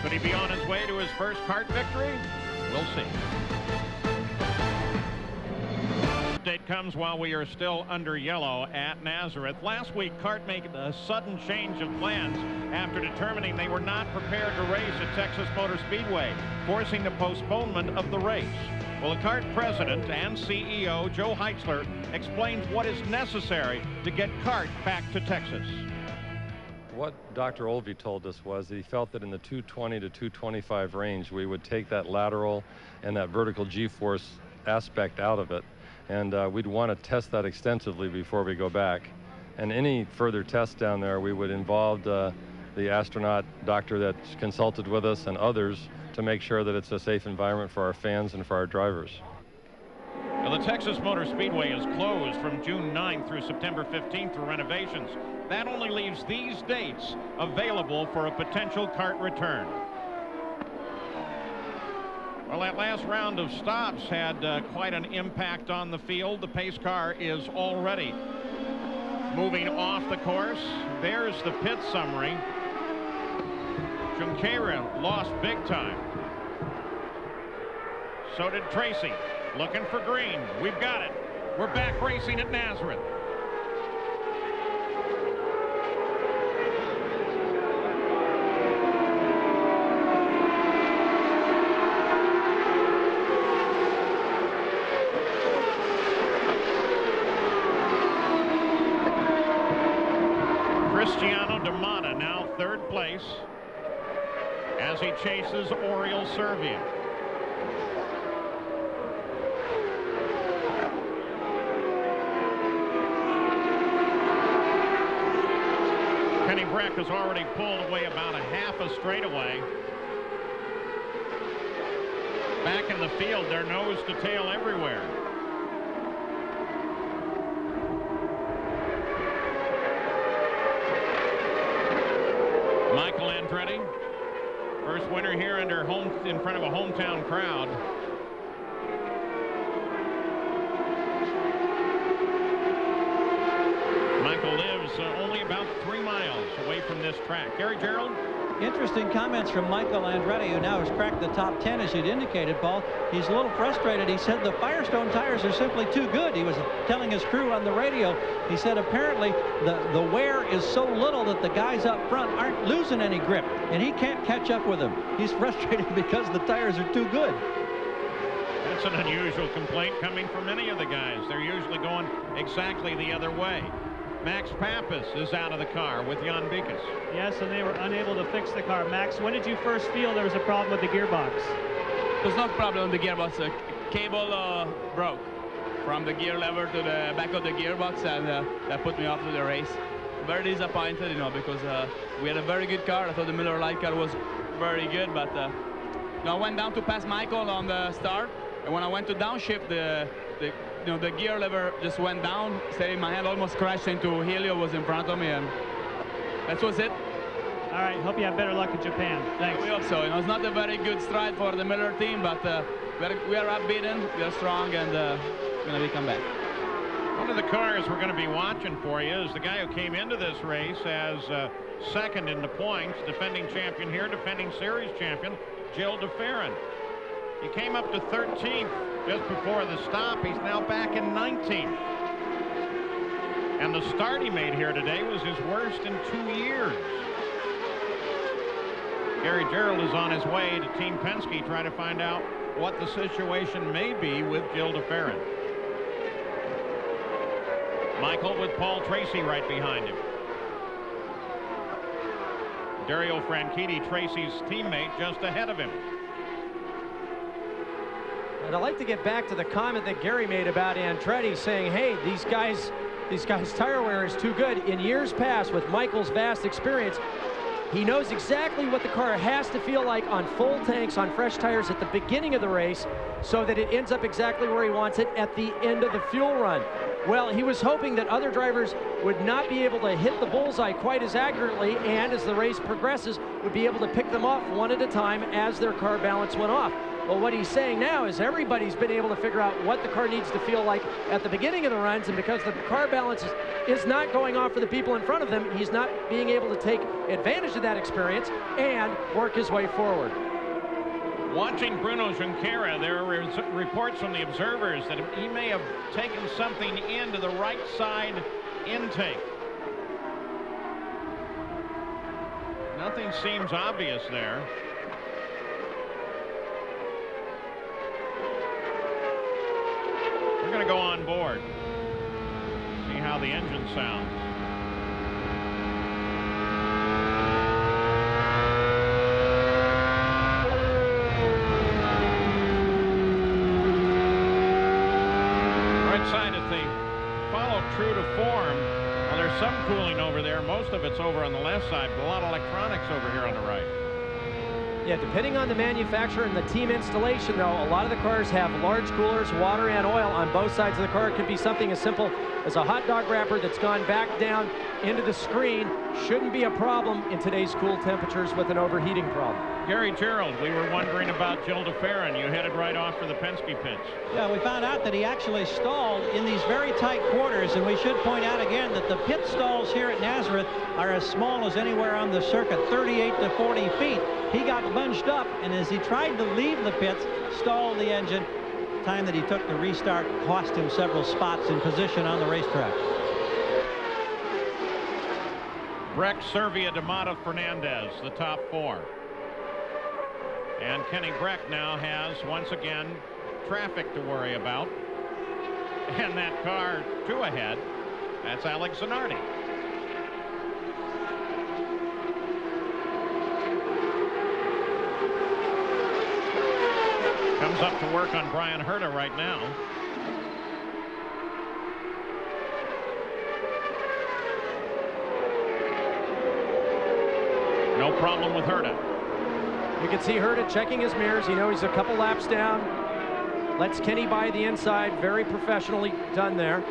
[SPEAKER 1] Could he be on his way to his first kart victory? We'll see. Update comes while we are still under yellow at Nazareth. Last week, CART made a sudden change of plans after determining they were not prepared to race at Texas Motor Speedway, forcing the postponement of the race. Well, the CART president and CEO, Joe Heitzler, explains what is necessary to get CART back to Texas.
[SPEAKER 7] What Dr. Olvey told us was that he felt that in the 220 to 225 range, we would take that lateral and that vertical G-force aspect out of it. And we'd want to test that extensively before we go back. And any further tests down there, we would involve the astronaut doctor that consulted with us and others to make sure that it's a safe environment for our fans and for our drivers.
[SPEAKER 1] Well, the Texas Motor Speedway is closed from June 9th through September 15th for renovations. That only leaves these dates available for a potential CART return. Well, that last round of stops had quite an impact on the field. The pace car is already moving off the course. There's the pit summary. Junqueira lost big time. So did Tracy. Looking for green. We've got it. We're back racing at Nazareth. Now third place as he chases Oriol Servia. Kenny Breck has already pulled away about a half a straightaway. back in the field. They're nose to tail everywhere. Michael Andretti, first winner here in front of a hometown crowd. Michael lives only about 3 miles away from this track. Gary Gerald?
[SPEAKER 3] Interesting comments from Michael Andretti, who now has cracked the top 10, as you'd indicated, Paul. He's a little frustrated. He said the Firestone tires are simply too good. He was telling his crew on the radio. He said apparently the wear is so little that the guys up front aren't losing any grip, and he can't catch up with them. He's frustrated because the tires are too good.
[SPEAKER 1] That's an unusual complaint coming from many of the guys. They're usually going exactly the other way. Max Pappas is out of the car with Jan Bikas.
[SPEAKER 4] Yes, and they were unable to fix the car. Max, when did you first feel there was a problem with the gearbox?
[SPEAKER 8] There's no problem with the gearbox. The cable broke from the gear lever to the back of the gearbox, and that put me off to the race. Very disappointed, you know, because we had a very good car. I thought the Miller Lite car was very good, but you know, I went down to pass Michael on the start, and when I went to downshift, the gear lever just went down. Steady, my hand almost crashed into Helio was in front of me, and that was it.
[SPEAKER 4] All right, hope you have better luck in Japan. Thanks.
[SPEAKER 8] We hope so. You know, it's not a very good stride for the Miller team, but we are unbeaten, we are strong, and we're going to come back.
[SPEAKER 1] One of the cars we're going to be watching for you is the guy who came into this race as second in the points, defending champion here, defending series champion, Gilles de Ferran. He came up to 13th just before the stop. He's now back in 19th. And the start he made here today was his worst in 2 years. Gary Gerald is on his way to Team Penske, trying to find out what the situation may be with Gilles de Ferran. Michael with Paul Tracy right behind him. Dario Franchitti, Tracy's teammate, just ahead of him.
[SPEAKER 2] And I'd like to get back to the comment that Gary made about Andretti, saying, hey, these guys' tire wear is too good. In years past, with Michael's vast experience, he knows exactly what the car has to feel like on full tanks, on fresh tires at the beginning of the race, so that it ends up exactly where he wants it at the end of the fuel run. Well, he was hoping that other drivers would not be able to hit the bullseye quite as accurately, and as the race progresses, would be able to pick them off one at a time as their car balance went off. Well, what he's saying now is everybody's been able to figure out what the car needs to feel like at the beginning of the runs, and because the car balance is not going off for the people in front of them, he's not being able to take advantage of that experience and work his way forward.
[SPEAKER 1] Watching Bruno Junqueira, there are reports from the observers that he may have taken something into the right side intake. Nothing seems obvious there. We're going to go on board, see how the engine sounds. Right side, if they follow true to form, well, there's some cooling over there. Most of it's over on the left side, but a lot of electronics over here on the right.
[SPEAKER 2] Yeah, depending on the manufacturer and the team installation, though, a lot of the cars have large coolers, water and oil on both sides of the car. It could be something as simple as a hot dog wrapper that's gone back down into the screen. Shouldn't be a problem in today's cool temperatures with an overheating problem.
[SPEAKER 1] Gary Gerald, we were wondering about Gilles de Ferran. You headed right off for the Penske pits.
[SPEAKER 3] Yeah, we found out that he actually stalled in these very tight quarters, and we should point out again that the pit stalls here at Nazareth are as small as anywhere on the circuit, 38 to 40 feet. He got bunched up, and as he tried to leave the pits, stalled the engine. Time that he took to restart cost him several spots in position on the racetrack.
[SPEAKER 1] Breck, Servia, D'Amata, Fernandez, the top four. And Kenny Breck now has, once again, traffic to worry about. And that car two ahead, that's Alex Zanardi. Comes up to work on Brian Herta right now. No problem with Herta.
[SPEAKER 2] You can see Herta checking his mirrors. You know he's a couple laps down. Lets Kenny by the inside. Very professionally done there.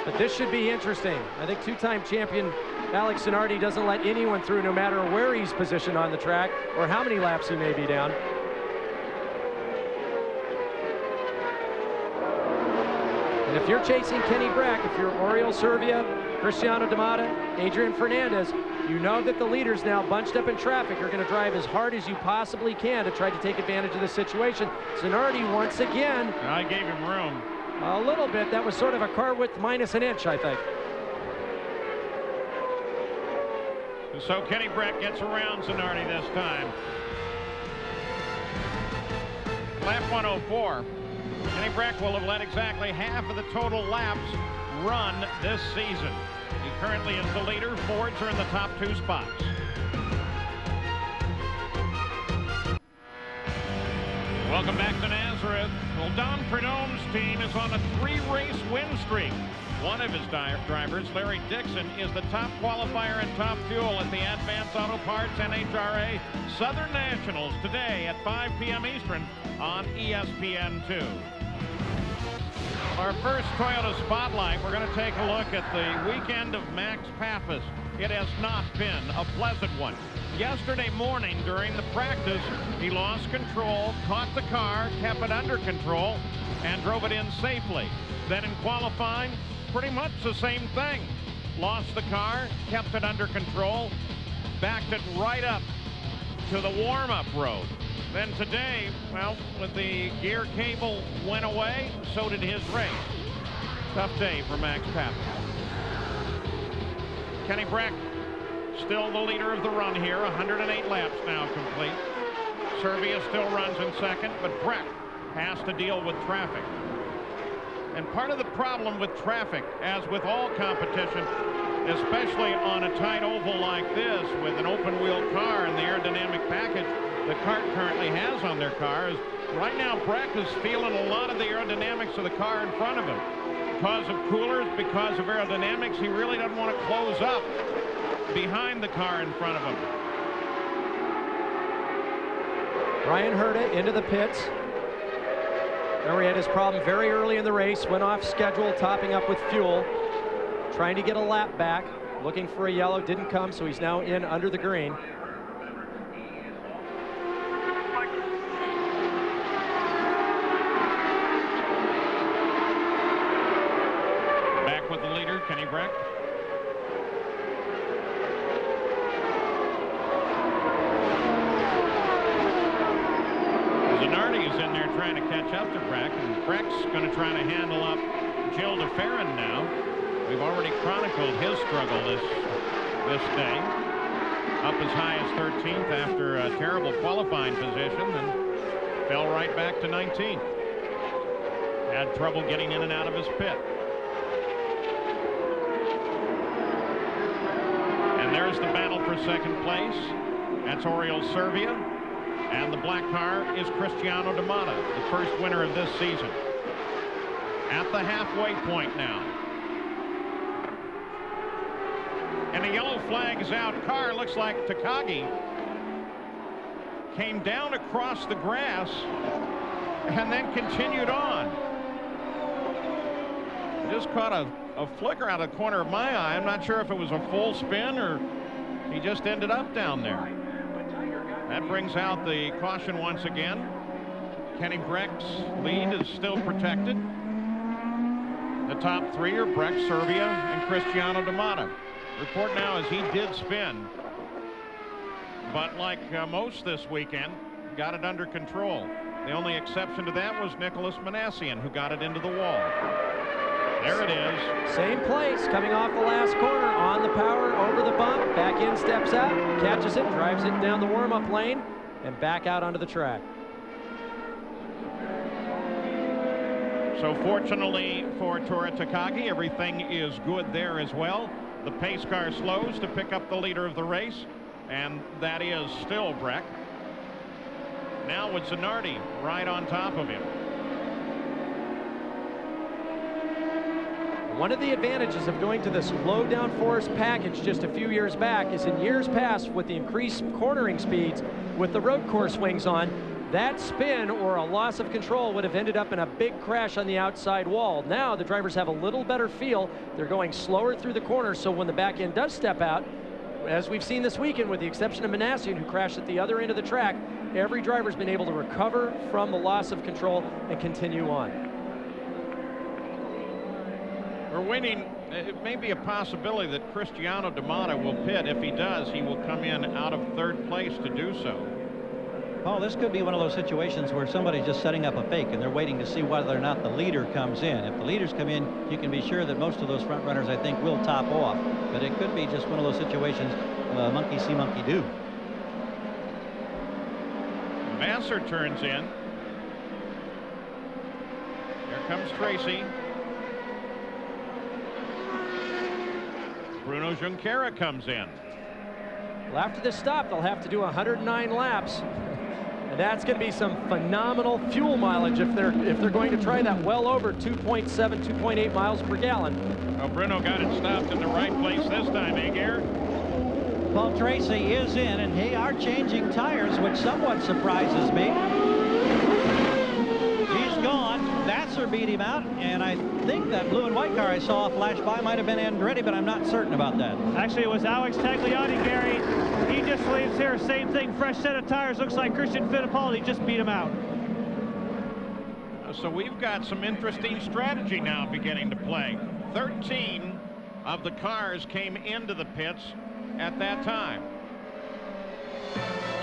[SPEAKER 2] But this should be interesting. I think two-time champion Alex Zanardi doesn't let anyone through, no matter where he's positioned on the track or how many laps he may be down. And if you're chasing Kenny Brack, if you're Oriol Servia, Cristiano D'Amata, Adrian Fernandez, you know that the leaders now bunched up in traffic are going to drive as hard as you possibly can to try to take advantage of the situation. Zanardi once again.
[SPEAKER 1] I gave him room.
[SPEAKER 2] A little bit. That was sort of a car width minus an inch, I think.
[SPEAKER 1] So Kenny Brack gets around Zanardi this time. Lap 104. Kenny Brack will have led exactly half of the total laps run this season. He currently is the leader. Fords are in the top 2 spots. Welcome back to Nazareth. Well, Don Prudhomme's team is on a 3-race win streak. One of his drivers, Larry Dixon, is the top qualifier and top fuel at the Advance Auto Parts NHRA Southern Nationals today at 5 p.m. Eastern on ESPN2. Our first Toyota Spotlight, we're going to take a look at the weekend of Max Pappas. It has not been a pleasant one. Yesterday morning during the practice, he lost control, caught the car, kept it under control, and drove it in safely. Then in qualifying, pretty much the same thing. Lost the car, kept it under control, backed it right up to the warm-up road. Then today, well, when the gear cable went away, so did his race. Tough day for Max Pappas. Kenny Brack still the leader of the run here. 108 laps now complete. Servia still runs in second, but Brack has to deal with traffic. And part of the problem with traffic, as with all competition, especially on a tight oval like this with an open wheel car and the aerodynamic package the kart currently has on their car, is right now Brack is feeling a lot of the aerodynamics of the car in front of him. Because of coolers, because of aerodynamics, he really doesn't want to close up behind the car in front of him.
[SPEAKER 2] Ryan Herta into the pits. Remember, he had his problem very early in the race, went off schedule, topping up with fuel, trying to get a lap back, looking for a yellow, didn't come, so he's now in under the green.
[SPEAKER 1] Back with the leader, Kenny Brack. Zanardi is in there trying to catch up to Brack, and Brack's going to try to handle up Gilles de Ferran now. We've already chronicled his struggle this day. Up as high as 13th after a terrible qualifying position, and fell right back to 19th. Had trouble getting in and out of his pit. And there's the battle for second place. That's Oriol Servia. And the black car is Cristiano D'Amata, the first winner of this season. At the halfway point now. And the yellow flag is out. Car looks like Takagi came down across the grass and then continued on. Just caught a flicker out of the corner of my eye. I'm not sure if it was a full spin or he just ended up down there. That brings out the caution once again. Kenny Brack's lead is still protected. The top 3 are Brack, Servia, and Cristiano D'Amata. Report now is he did spin, but like most this weekend, got it under control. The only exception to that was Nicholas Manassian, who got it into the wall. There it is.
[SPEAKER 2] Same place, coming off the last corner, on the power, over the bump, back in, steps out, catches it, drives it down the warm-up lane, and back out onto the track.
[SPEAKER 1] So fortunately for Tora Takagi, everything is good there as well. The pace car slows to pick up the leader of the race, and that is still Brack. Now with Zanardi right on top of him.
[SPEAKER 2] One of the advantages of going to this low downforce package just a few years back is in years past, with the increased cornering speeds with the road course wings on, that spin or a loss of control would have ended up in a big crash on the outside wall. Now the drivers have a little better feel. They're going slower through the corners, so when the back end does step out, as we've seen this weekend with the exception of Manassian, who crashed at the other end of the track, every driver's been able to recover from the loss of control and continue on.
[SPEAKER 1] We're waiting. It may be a possibility that Cristiano D'Amata will pit. If he does, he will come in out of third place to do so.
[SPEAKER 3] Paul, this could be one of those situations where somebody's just setting up a fake and they're waiting to see whether or not the leader comes in. If the leaders come in, you can be sure that most of those front runners, I think, will top off. But it could be just one of those situations, monkey see, monkey do.
[SPEAKER 1] Vassar turns in. Here comes Tracy. Bruno Junqueira comes in.
[SPEAKER 2] Well, after this stop, they'll have to do 109 laps. And that's going to be some phenomenal fuel mileage if they're going to try that well over 2.7, 2.8 miles per gallon.
[SPEAKER 1] Well, Bruno got it stopped in the right place this time, eh, Gare?
[SPEAKER 3] Well, Tracy is in, and they are changing tires, which somewhat surprises me. He's gone. Vassar beat him out, and I think that blue and white car I saw flash by might have been Andretti, but I'm not certain about that.
[SPEAKER 4] Actually, it was Alex Tagliani, Gary. He just leaves here, same thing, fresh set of tires. Looks like Christian Fittipaldi just beat him out.
[SPEAKER 1] So we've got some interesting strategy now beginning to play. 13 of the cars came into the pits at that time.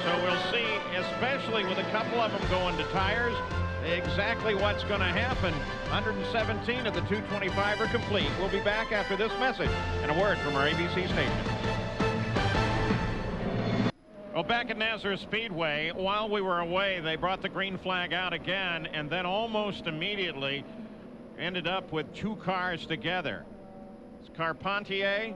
[SPEAKER 1] So we'll see, especially with a couple of them going to tires, exactly what's going to happen. 117 of the 225 are complete. We'll be back after this message and a word from our ABC station. Well, back at Nazareth Speedway, while we were away, they brought the green flag out again, and then almost immediately ended up with two cars together. It's Carpentier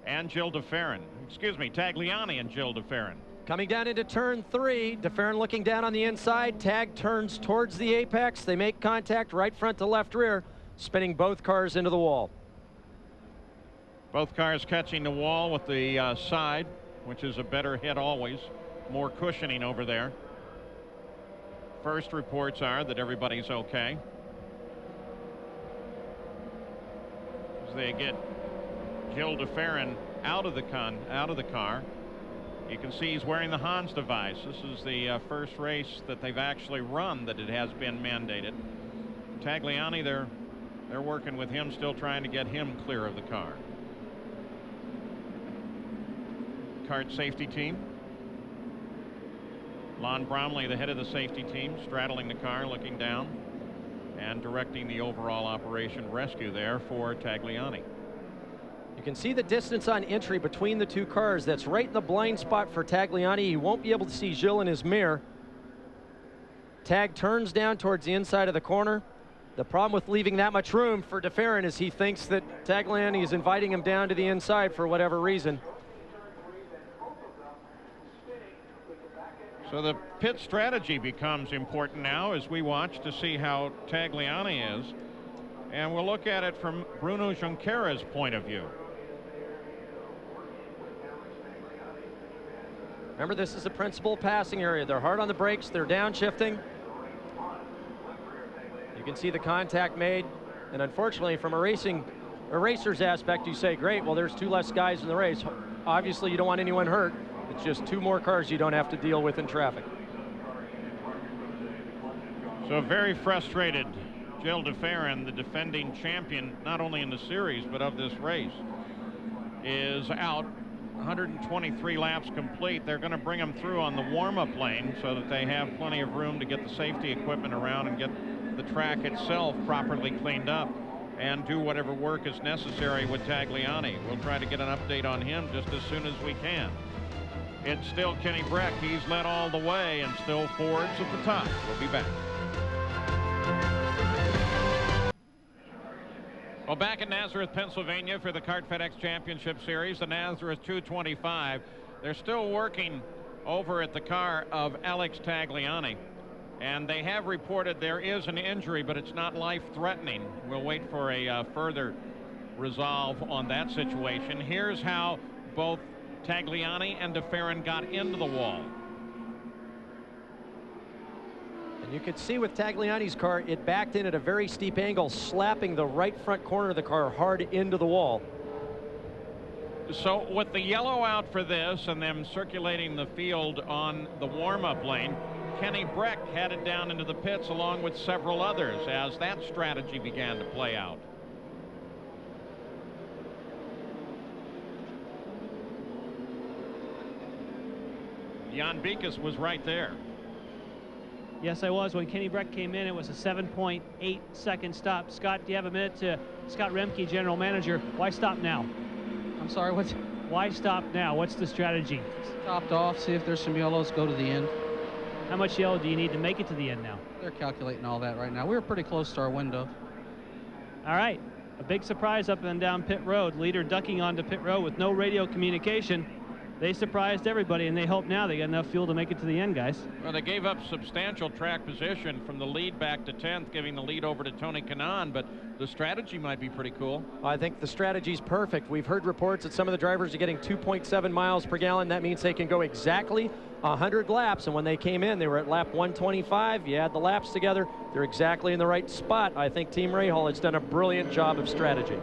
[SPEAKER 1] and Gilles de Ferran. Excuse me, Tagliani and Gilles de Ferran.
[SPEAKER 2] Coming down into turn 3, de Ferran looking down on the inside. Tag turns towards the apex. They make contact right front to left rear, spinning both cars into the wall.
[SPEAKER 1] Both cars catching the wall with the side, which is a better hit always. More cushioning over there. First reports are that everybody's okay. As they get Gilles de Ferran out of the car. You can see he's wearing the Hans device. This is the first race that they've actually run that it has been mandated. Tagliani, they're working with him, still trying to get him clear of the car. Kart safety team. Lon Bromley, the head of the safety team, straddling the car, looking down and directing the overall operation rescue there for Tagliani.
[SPEAKER 2] You can see the distance on entry between the two cars. That's right in the blind spot for Tagliani. He won't be able to see Gilles in his mirror. Tag turns down towards the inside of the corner. The problem with leaving that much room for de Ferran is he thinks that Tagliani is inviting him down to the inside for whatever reason.
[SPEAKER 1] So the pit strategy becomes important now as we watch to see how Tagliani is. And we'll look at it from Bruno Junqueira's point of view.
[SPEAKER 2] Remember, this is a principal passing area. They're hard on the brakes. They're downshifting. You can see the contact made. And unfortunately, from a racer's aspect, you say, great, well, there's two less guys in the race. Obviously, you don't want anyone hurt. It's just two more cars you don't have to deal with in traffic.
[SPEAKER 1] So very frustrated. Gilles de Ferran, the defending champion, not only in the series, but of this race, is out. 123 laps complete. They're going to bring him through on the warm-up lane so that they have plenty of room to get the safety equipment around and get the track itself properly cleaned up and do whatever work is necessary with Tagliani. We'll try to get an update on him just as soon as we can. It's still Kenny Breck. He's led all the way and still Ford's at the top. We'll be back. Well, back in Nazareth, Pennsylvania for the Kart FedEx Championship Series, the Nazareth 225. They're still working over at the car of Alex Tagliani. And they have reported there is an injury, but it's not life-threatening. We'll wait for a further resolve on that situation. Here's how both Tagliani and DeFerrin got into the wall.
[SPEAKER 2] And you could see with Tagliani's car, it backed in at a very steep angle, slapping the right front corner of the car hard into the wall.
[SPEAKER 1] So with the yellow out for this and them circulating the field on the warm-up lane, Kenny Breck headed down into the pits along with several others as that strategy began to play out. Jan Beekes was right there.
[SPEAKER 4] Yes, I was. When Kenny Breck came in, it was a 7.8 second stop. Scott, do you have a minute to Scott Remke, general manager? Why stop now?
[SPEAKER 9] I'm sorry, what's...
[SPEAKER 4] Why stop now? What's the strategy?
[SPEAKER 9] Stopped off, see if there's some yellows, go to the end.
[SPEAKER 4] How much yellow do you need to make it to the end now?
[SPEAKER 9] They're calculating all that right now. We were pretty close to our window.
[SPEAKER 4] All right. A big surprise up and down pit road. Leader ducking onto pit road with no radio communication. They surprised everybody, and they hope now they got enough fuel to make it to the end, guys.
[SPEAKER 1] Well, they gave up substantial track position from the lead back to 10th, giving the lead over to Tony Kanaan, but the strategy might be pretty cool.
[SPEAKER 2] I think the strategy's perfect. We've heard reports that some of the drivers are getting 2.7 miles per gallon. That means they can go exactly 100 laps, and when they came in, they were at lap 125. You add the laps together, they're exactly in the right spot. I think Team Rahal has done a brilliant job of strategy.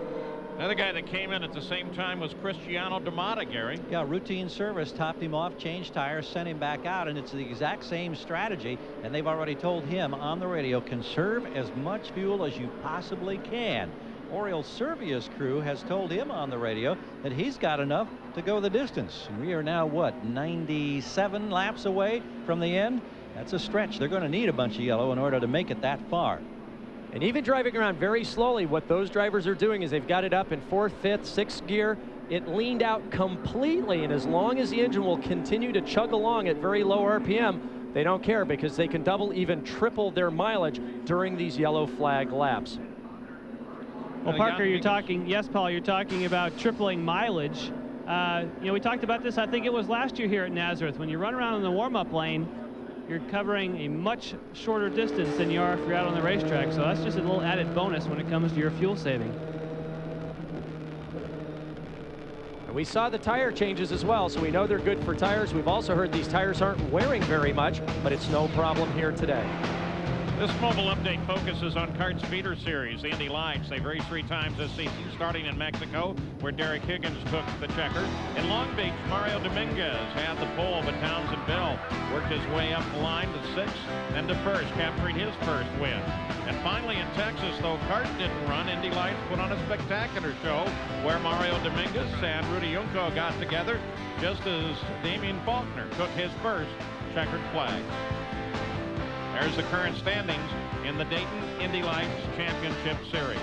[SPEAKER 1] Another guy that came in at the same time was Cristiano D'Amata, Gary.
[SPEAKER 3] Yeah, routine service, topped him off, changed tires, sent him back out, and it's the exact same strategy. And they've already told him on the radio, conserve as much fuel as you possibly can. Oriol Servia's crew has told him on the radio that he's got enough to go the distance. And we are now, what, 97 laps away from the end? That's a stretch. They're going to need a bunch of yellow in order to make it that far.
[SPEAKER 2] And even driving around very slowly, what those drivers are doing is they've got it up in 4th, 5th, 6th gear. It leaned out completely, and as long as the engine will continue to chug along at very low RPM, they don't care because they can double, even triple their mileage during these yellow flag laps.
[SPEAKER 4] Well, Parker, you're talking, yes, Paul, you're talking about tripling mileage. You know, we talked about this, I think it was last year here at Nazareth. When you run around in the warm-up lane, you're covering a much shorter distance than you are if you're out on the racetrack. So that's just a little added bonus when it comes to your fuel saving.
[SPEAKER 2] And we saw the tire changes as well, so we know they're good for tires. We've also heard these tires aren't wearing very much, but it's no problem here today.
[SPEAKER 1] This mobile update focuses on Kart's feeder series, the Indy Lights. They've raced 3 times this season, starting in Mexico, where Derek Higgins took the checker. In Long Beach, Mario Dominguez had the pole, but Townsend Bell worked his way up the line to 6th, then to 1st, capturing his first win. And finally in Texas, though Kart didn't run, Indy Lights put on a spectacular show where Mario Dominguez and Rudy Junco got together, just as Damien Faulkner took his first checkered flag. There's the current standings in the Dayton Indy Lights Championship Series.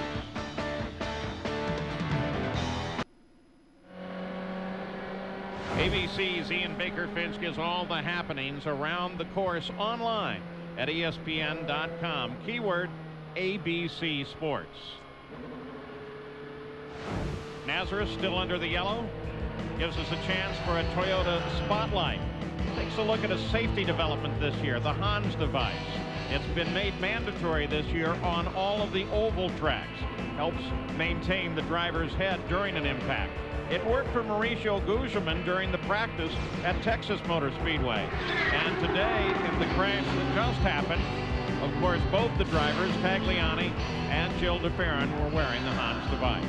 [SPEAKER 1] ABC's Ian Baker-Finch gives all the happenings around the course online at ESPN.com. Keyword ABC Sports. Nazareth still under the yellow. Gives us a chance for a Toyota Spotlight. Takes a look at a safety development this year, the Hans device. It's been made mandatory this year on all of the oval tracks. Helps maintain the driver's head during an impact. It worked for Mauricio Guzman during the practice at Texas Motor Speedway. And today, in the crash that just happened, of course, both the drivers, Tagliani and Gilles DeFerrin, were wearing the Hans device.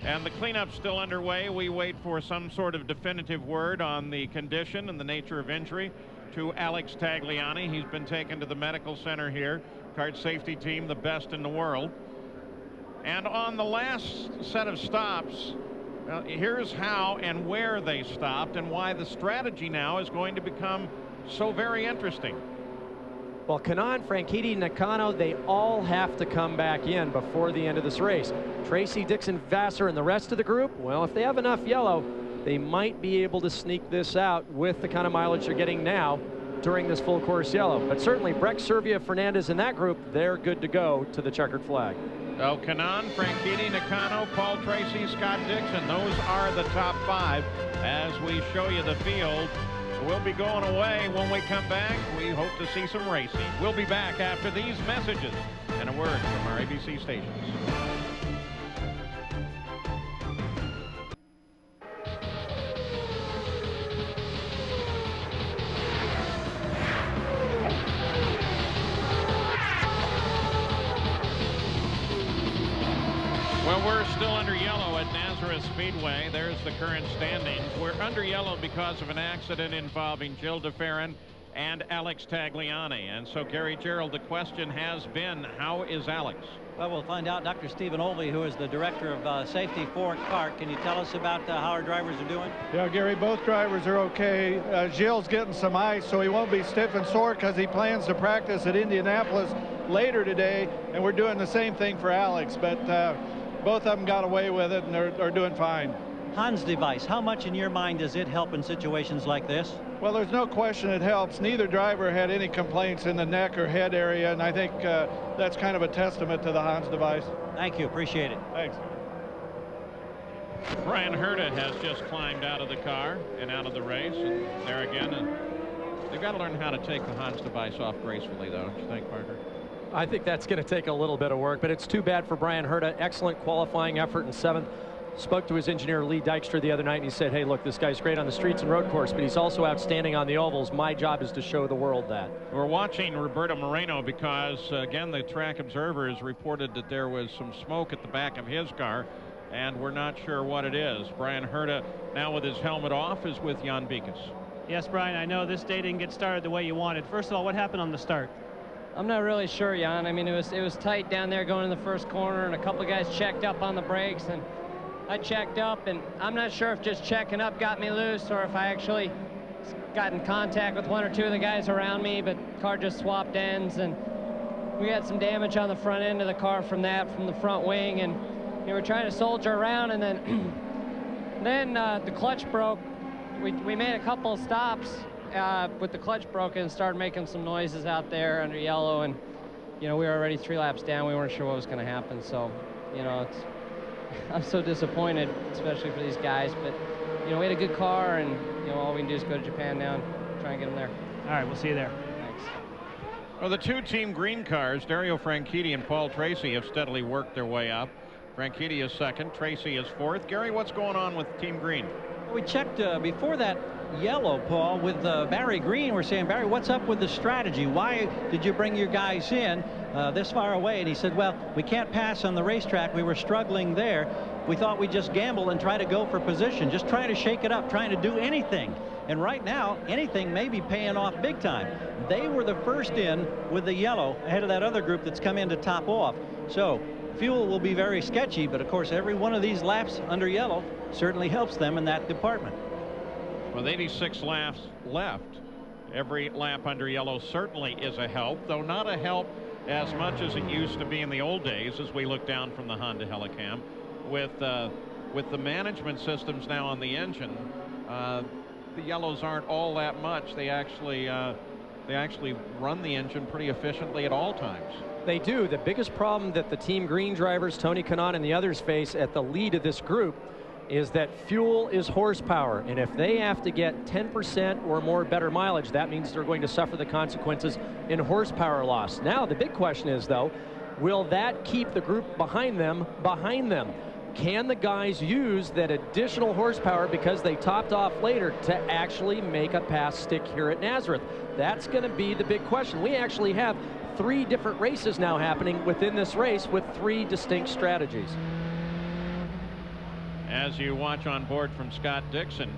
[SPEAKER 1] And the cleanup's still underway. We wait for some sort of definitive word on the condition and the nature of injury to Alex Tagliani. He's been taken to the medical center here. Kart safety team, the best in the world. And on the last set of stops, here's how and where they stopped and why the strategy now is going to become so very interesting.
[SPEAKER 2] Well, Kanaan, Franchitti, Nakano, they all have to come back in before the end of this race. Tracy, Dixon, Vassar, and the rest of the group, well, if they have enough yellow, they might be able to sneak this out with the kind of mileage they're getting now during this full course yellow. But certainly Breck, Servia, Fernandez in that group, they're good to go to the checkered flag.
[SPEAKER 1] So Kanaan, Franchitti, Nakano, Paul Tracy, Scott Dixon, those are the top 5 as we show you the field. We'll be going away. When we come back, we hope to see some racing. We'll be back after these messages and a word from our ABC stations. Well, we're still under yellow at Nazareth Speedway. There's the current standings. We're under yellow because of an accident involving Jill DeFerrin and Alex Tagliani. And so, Gary Gerald, the question has been, how is Alex?
[SPEAKER 3] Well, we'll find out. Dr. Stephen Olvey, who is the director of safety for CART, can you tell us about how our drivers are doing?
[SPEAKER 10] Yeah, Gary, both drivers are okay. Gilles getting some ice, so he won't be stiff and sore because he plans to practice at Indianapolis later today, and we're doing the same thing for Alex, but both of them got away with it, and they're doing fine.
[SPEAKER 3] Hans device, how much in your mind does it help in situations like this?
[SPEAKER 10] Well, there's no question it helps. Neither driver had any complaints in the neck or head area, and I think that's kind of a testament to the Hans device.
[SPEAKER 3] Thank you. Appreciate it.
[SPEAKER 10] Thanks.
[SPEAKER 1] Brian Herta has just climbed out of the car and out of the race, and there again. And they've got to learn how to take the Hans device off gracefully, though, don't you think, Parker?
[SPEAKER 2] I think that's going to take a little bit of work, but it's too bad for Brian Herta. Excellent qualifying effort in 7th. Spoke to his engineer Lee Dykstra the other night, and he said, hey, look, this guy's great on the streets and road course, but he's also outstanding on the ovals. My job is to show the world that.
[SPEAKER 1] We're watching Roberto Moreno because, again, the track observers reported that there was some smoke at the back of his car, and we're not sure what it is. Brian Herta, now with his helmet off, is with Jan Bikas.
[SPEAKER 4] Yes, Brian, I know this day didn't get started the way you wanted. First of all, what happened on the start?
[SPEAKER 5] I'm not really sure, Jan. I mean, it was tight down there going in the first corner, and a couple of guys checked up on the brakes, and I checked up, and I'm not sure if just checking up got me loose or if I actually got in contact with one or two of the guys around me, but the car just swapped ends, and we had some damage on the front end of the car from the front wing, and we were trying to soldier around, and then the clutch broke. We made a couple of stops with the clutch broken and started making some noises out there under yellow, and we were already 3 laps down. We weren't sure what was going to happen, so I'm so disappointed, especially for these guys, but we had a good car, and all we can do is go to Japan now and try and get them there.
[SPEAKER 4] All right, we'll see you there.
[SPEAKER 5] Thanks.
[SPEAKER 1] Well, the two team green cars, Dario Franchitti and Paul Tracy, have steadily worked their way up. Franchitti is 2nd, Tracy is 4th. Gary, what's going on with Team Green?
[SPEAKER 3] We checked before that yellow, Paul, with Barry Green. We're saying, Barry, what's up with the strategy? Why did you bring your guys in this far away? And he said, well, we can't pass on the racetrack. We were struggling there. We thought we'd just gamble and try to go for position, just trying to shake it up, trying to do anything. And right now, anything may be paying off big time. They were the first in with the yellow ahead of that other group that's come in to top off. So fuel will be very sketchy, but of course, every one of these laps under yellow certainly helps them in that department.
[SPEAKER 1] With 86 laps left, every lap under yellow certainly is a help, though not a help as much as it used to be in the old days as we look down from the Honda Helicam. With the management systems now on the engine, the yellows aren't all that much. They actually run the engine pretty efficiently at all times.
[SPEAKER 2] They do. The biggest problem that the Team Green drivers, Tony Kanaan and the others, face at the lead of this group is that fuel is horsepower, and if they have to get 10% or more better mileage, that means they're going to suffer the consequences in horsepower loss. Now the big question is, though, will that keep the group behind them? Can the guys use that additional horsepower because they topped off later to actually make a pass stick here at Nazareth? That's going to be the big question. We actually have 3 different races now happening within this race with 3 distinct strategies.
[SPEAKER 1] As you watch on board from Scott Dixon,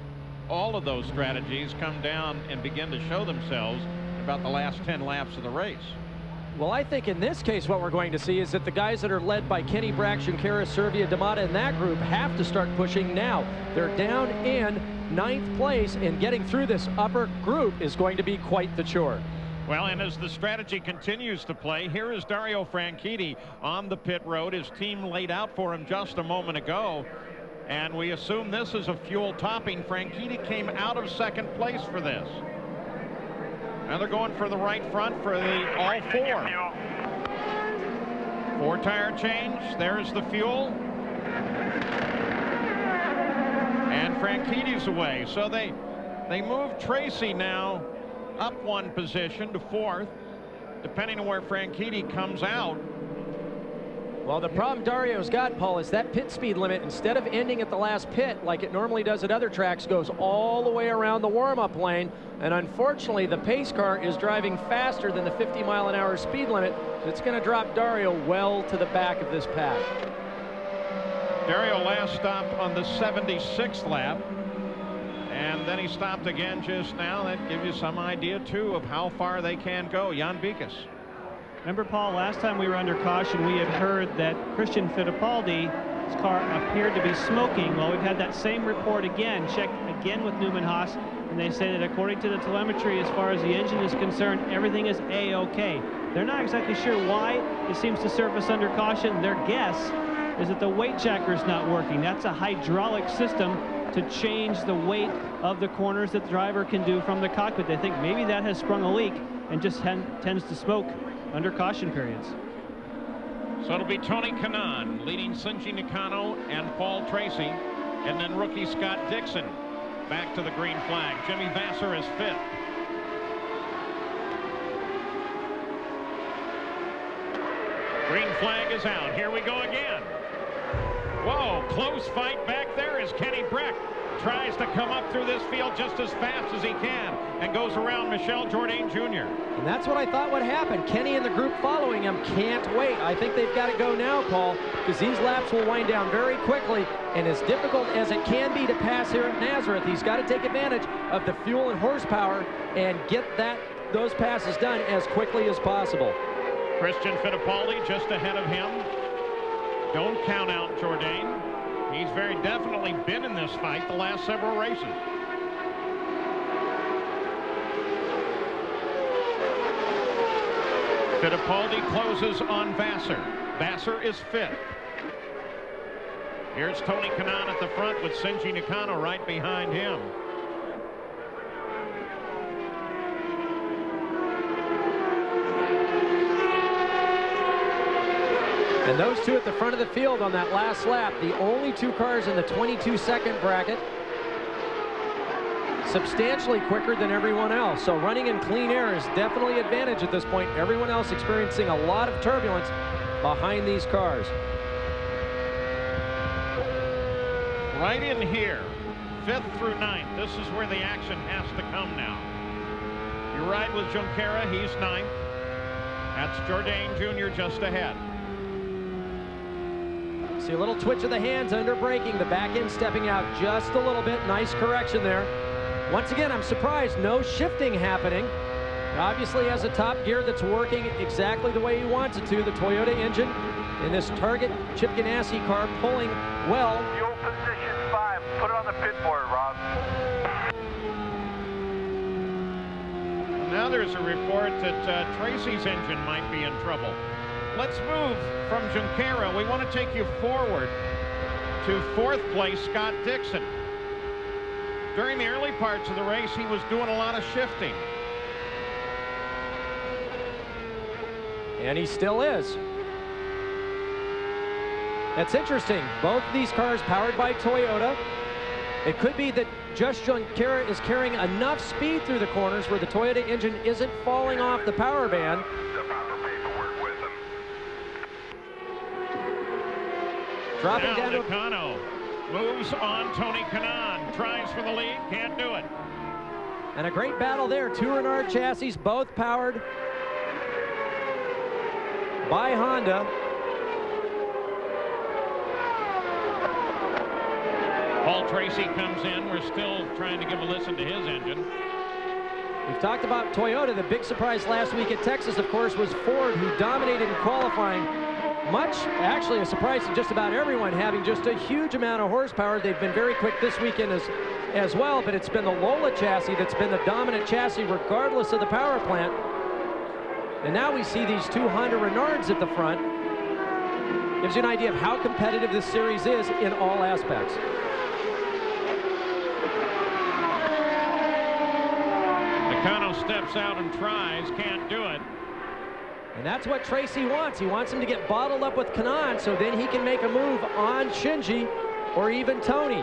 [SPEAKER 1] all of those strategies come down and begin to show themselves in about the last 10 laps of the race.
[SPEAKER 2] Well, I think in this case what we're going to see is that the guys that are led by Kenny Brack, Junqueira, Servia, D'Amata in that group have to start pushing now. They're down in 9th place, and getting through this upper group is going to be quite the chore.
[SPEAKER 1] Well, and as the strategy continues to play, here is Dario Franchitti on the pit road. His team laid out for him just a moment ago, and we assume this is a fuel topping. Franchitti came out of 2nd place for this. Now they're going for the right front for the all 4. 4 tire change. There's the fuel. And Franchitti's away. So they move Tracy now up 1 position to 4th, depending on where Franchitti comes out.
[SPEAKER 2] Well, the problem Dario's got, Paul, is that pit speed limit, instead of ending at the last pit like it normally does at other tracks, goes all the way around the warm-up lane. And unfortunately, the pace car is driving faster than the 50-mile-an-hour speed limit. So it's going to drop Dario well to the back of this pack.
[SPEAKER 1] Dario last stopped on the 76th lap, and then he stopped again just now. That gives you some idea, too, of how far they can go. Jan Beekes.
[SPEAKER 4] Remember, Paul, last time we were under caution, we had heard that Christian Fittipaldi's car appeared to be smoking. Well, we've had that same report again, checked again with Newman Haas, and they say that according to the telemetry, as far as the engine is concerned, everything is A-OK. They're not exactly sure why it seems to surface under caution. Their guess is that the weight checker is not working. That's a hydraulic system to change the weight of the corners that the driver can do from the cockpit. They think maybe that has sprung a leak and just tends to smoke under caution periods.
[SPEAKER 1] So it'll be Tony Kanaan leading Shinji Nakano and Paul Tracy, and then rookie Scott Dixon back to the green flag. Jimmy Vasser is fifth. Green flag is out. Here we go again. Whoa, close fight back there as Kenny Breck tries to come up through this field just as fast as he can and goes around Michel Jourdain Jr.
[SPEAKER 2] And that's what I thought would happen. Kenny and the group following him can't wait. I think they've got to go now, Paul, because these laps will wind down very quickly, and as difficult as it can be to pass here at Nazareth, he's got to take advantage of the fuel and horsepower and get those passes done as quickly as possible.
[SPEAKER 1] Christian Fittipaldi just ahead of him. Don't count out Jourdain. He's very definitely been in this fight the last several races. Fittipaldi closes on Vasser. Vasser is fifth. Here's Tony Kanaan at the front with Shinji Nakano right behind him.
[SPEAKER 2] And those two at the front of the field on that last lap, the only two cars in the 22-second bracket, substantially quicker than everyone else. So running in clean air is definitely an advantage at this point. Everyone else experiencing a lot of turbulence behind these cars.
[SPEAKER 1] Right in here, 5th through 9th. This is where the action has to come now. You ride with Junqueira, he's 9th. That's Jourdain Jr. just ahead.
[SPEAKER 2] See a little twitch of the hands under braking, the back end stepping out just a little bit. Nice correction there. Once again, I'm surprised no shifting happening. Obviously has a top gear that's working exactly the way he wants it to. The Toyota engine in this Target Chip Ganassi car pulling well.
[SPEAKER 6] Fuel position 5. Put it on the pit board, Rob.
[SPEAKER 1] Now there's a report that Tracy's engine might be in trouble. Let's move from Junqueira. We want to take you forward to 4th place Scott Dixon. During the early parts of the race, he was doing a lot of shifting.
[SPEAKER 2] And he still is. That's interesting. Both of these cars powered by Toyota. It could be that just Junqueira is carrying enough speed through the corners where the Toyota engine isn't falling off the power band. Dropping down to
[SPEAKER 1] Nakano moves on Tony Kanaan, tries for the lead, can't do it.
[SPEAKER 2] And a great battle there. Two Renard chassis, both powered by Honda.
[SPEAKER 1] Paul Tracy comes in. We're still trying to give a listen to his engine.
[SPEAKER 2] We've talked about Toyota. The big surprise last week at Texas, of course, was Ford, who dominated in qualifying. Much, actually, a surprise to just about everyone, having just a huge amount of horsepower. They've been very quick this weekend as well, but it's been the Lola chassis that's been the dominant chassis regardless of the power plant. And now we see these two Honda Renards at the front. Gives you an idea of how competitive this series is in all aspects.
[SPEAKER 1] Nakano steps out and tries, can't do it.
[SPEAKER 2] And that's what Tracy wants. He wants him to get bottled up with Kanaan so then he can make a move on Shinji or even Tony.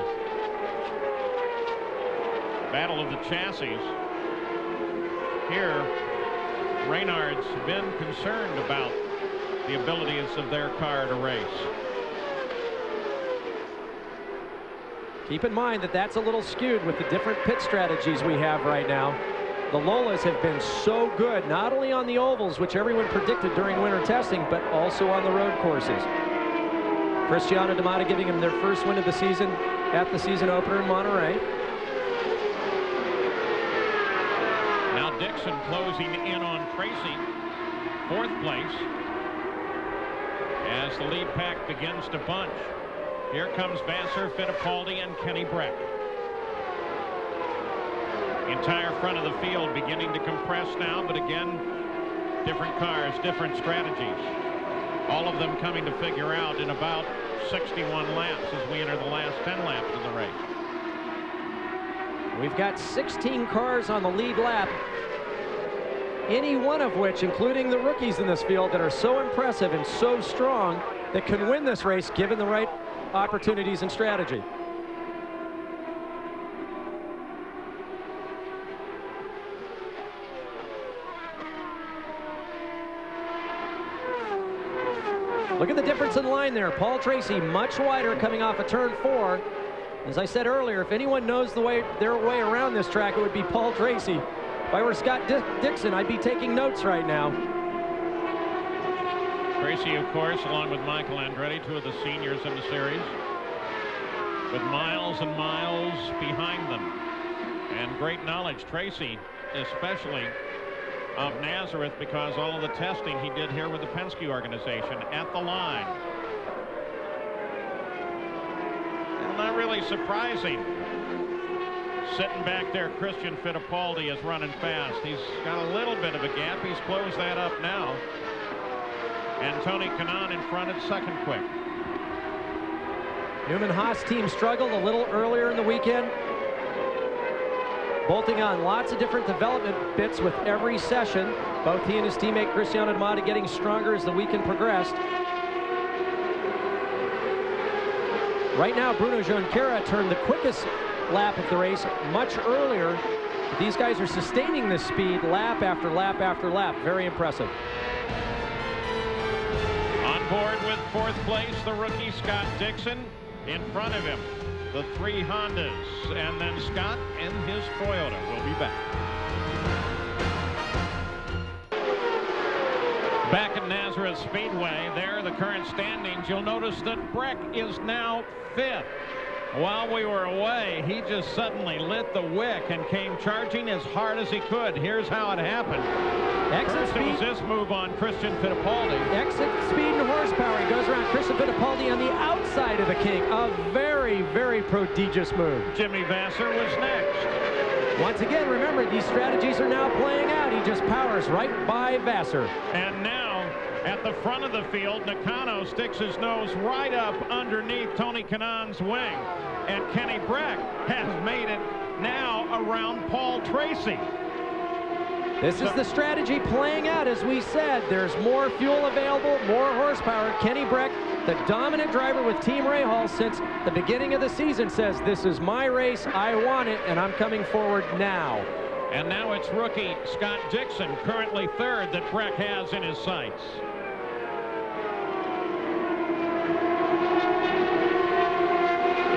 [SPEAKER 1] Battle of the chassis. Here, Reynard's been concerned about the abilities of their car to race.
[SPEAKER 2] Keep in mind that that's a little skewed with the different pit strategies we have right now. The Lolas have been so good, not only on the ovals, which everyone predicted during winter testing, but also on the road courses. Cristiano D'Amata giving him their first win of the season at the season opener in Monterey.
[SPEAKER 1] Now Dixon closing in on Tracy, 4th place, as the lead pack begins to bunch. Here comes Vassar, Fittipaldi, and Kenny Breck. The entire front of the field beginning to compress now, but again, different cars, different strategies. All of them coming to figure out in about 61 laps as we enter the last 10 laps of the race.
[SPEAKER 2] We've got 16 cars on the lead lap, any one of which, including the rookies in this field, that are so impressive and so strong that can win this race given the right opportunities and strategy. Look at the difference in line there. Paul Tracy much wider coming off of turn 4. As I said earlier, if anyone knows their way around this track, it would be Paul Tracy. If I were Scott Dixon, I'd be taking notes right now.
[SPEAKER 1] Tracy, of course, along with Michael Andretti, 2 of the seniors in the series, with miles and miles behind them. And great knowledge, Tracy, especially of Nazareth, because all of the testing he did here with the Penske organization at the line. And not really surprising. Sitting back there, Christian Fittipaldi is running fast. He's got a little bit of a gap. He's closed that up now. And Tony Kanaan in front at second quick.
[SPEAKER 2] Newman Haas team struggled a little earlier in the weekend, bolting on lots of different development bits with every session. Both he and his teammate Cristiano D'Amata getting stronger as the weekend progressed. Right now, Bruno Junqueira turned the quickest lap of the race much earlier. These guys are sustaining this speed lap after lap after lap. Very impressive.
[SPEAKER 1] On board with 4th place, the rookie Scott Dixon. In front of him, the 3 Hondas, and then Scott and his Toyota. We'll be back. Back at Nazareth Speedway, there are the current standings. You'll notice that Breck is now 5th. While we were away, he just suddenly lit the wick and came charging as hard as he could. Here's how it happened.
[SPEAKER 2] Exit speed.
[SPEAKER 1] It was this move on Christian Fittipaldi.
[SPEAKER 2] Exit speed and horsepower. He goes around Christian Fittipaldi on the outside of the king. A very, very prodigious move.
[SPEAKER 1] Jimmy Vassar was next.
[SPEAKER 2] Once again, remember, these strategies are now playing out. He just powers right by Vassar.
[SPEAKER 1] And now, at the front of the field, Nakano sticks his nose right up underneath Tony Kanaan's wing. And Kenny Breck has made it now around Paul Tracy.
[SPEAKER 2] This is the strategy playing out. As we said, there's more fuel available, more horsepower. Kenny Breck, the dominant driver with Team Rahal since the beginning of the season, says, this is my race, I want it, and I'm coming forward now.
[SPEAKER 1] And now it's rookie Scott Dixon, currently 3rd, that Breck has in his sights.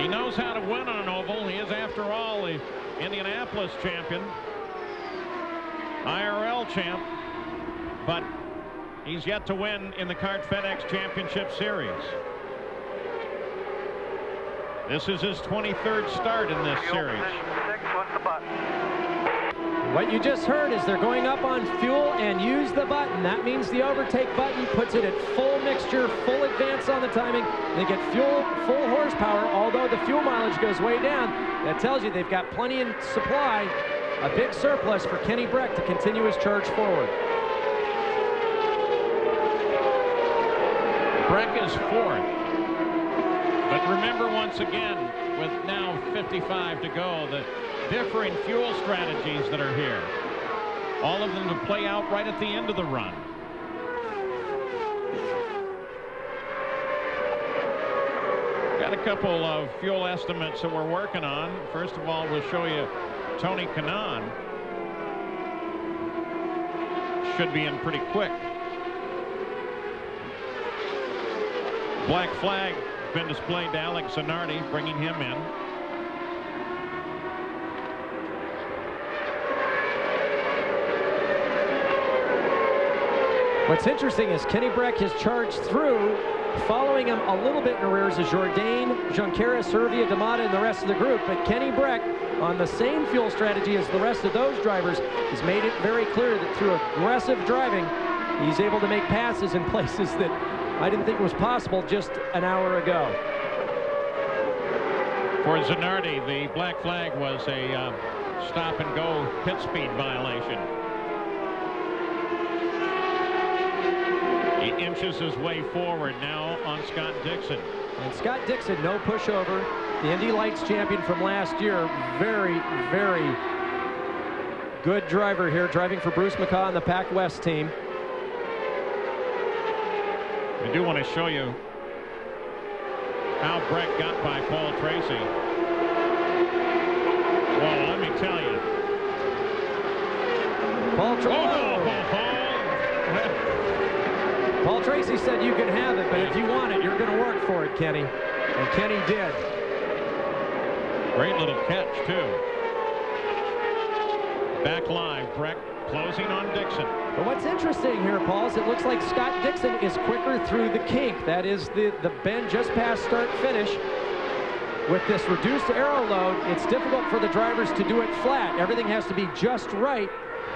[SPEAKER 1] He knows how to win on an oval. He is, after all, the Indianapolis champion, IRL champ, but he's yet to win in the Kart FedEx Championship Series. This is his 23rd start in this series.
[SPEAKER 2] What you just heard is they're going up on fuel and use the button. That means the overtake button puts it at full mixture, full advance on the timing. They get fuel, full horsepower, although the fuel mileage goes way down. That tells you they've got plenty in supply. A big surplus for Kenny Breck to continue his charge forward.
[SPEAKER 1] Breck is 4th. But remember, once again, with now 55 to go, the differing fuel strategies that are here. All of them to play out right at the end of the run. Got a couple of fuel estimates that we're working on. First of all, we'll show you Tony Kanaan. Should be in pretty quick. Black flag been displayed to Alex Zanardi, bringing him in.
[SPEAKER 2] What's interesting is Kenny Breck has charged through Following him a little bit in arrears is Jourdain, Junqueira, Servia, D'Amata, and the rest of the group. But Kenny Breck, on the same fuel strategy as the rest of those drivers, has made it very clear that through aggressive driving, he's able to make passes in places that I didn't think was possible just an hour ago.
[SPEAKER 1] For Zanardi, the black flag was a stop-and-go pit speed violation. He inches his way forward now on Scott Dixon.
[SPEAKER 2] And Scott Dixon, no pushover. The Indy Lights champion from last year. Very, very good driver here, driving for Bruce McCaw and the Pac West team.
[SPEAKER 1] I do want to show you how Breck got by Paul Tracy. Well, let me tell you.
[SPEAKER 2] Paul Tracy said you can have it, but if you want it, you're going to work for it, Kenny. And Kenny did.
[SPEAKER 1] Great little catch, too. Back live, Breck closing on Dixon.
[SPEAKER 2] But what's interesting here, Paul, is it looks like Scott Dixon is quicker through the kink. That is the bend just past start-finish. With this reduced aero load, it's difficult for the drivers to do it flat. Everything has to be just right.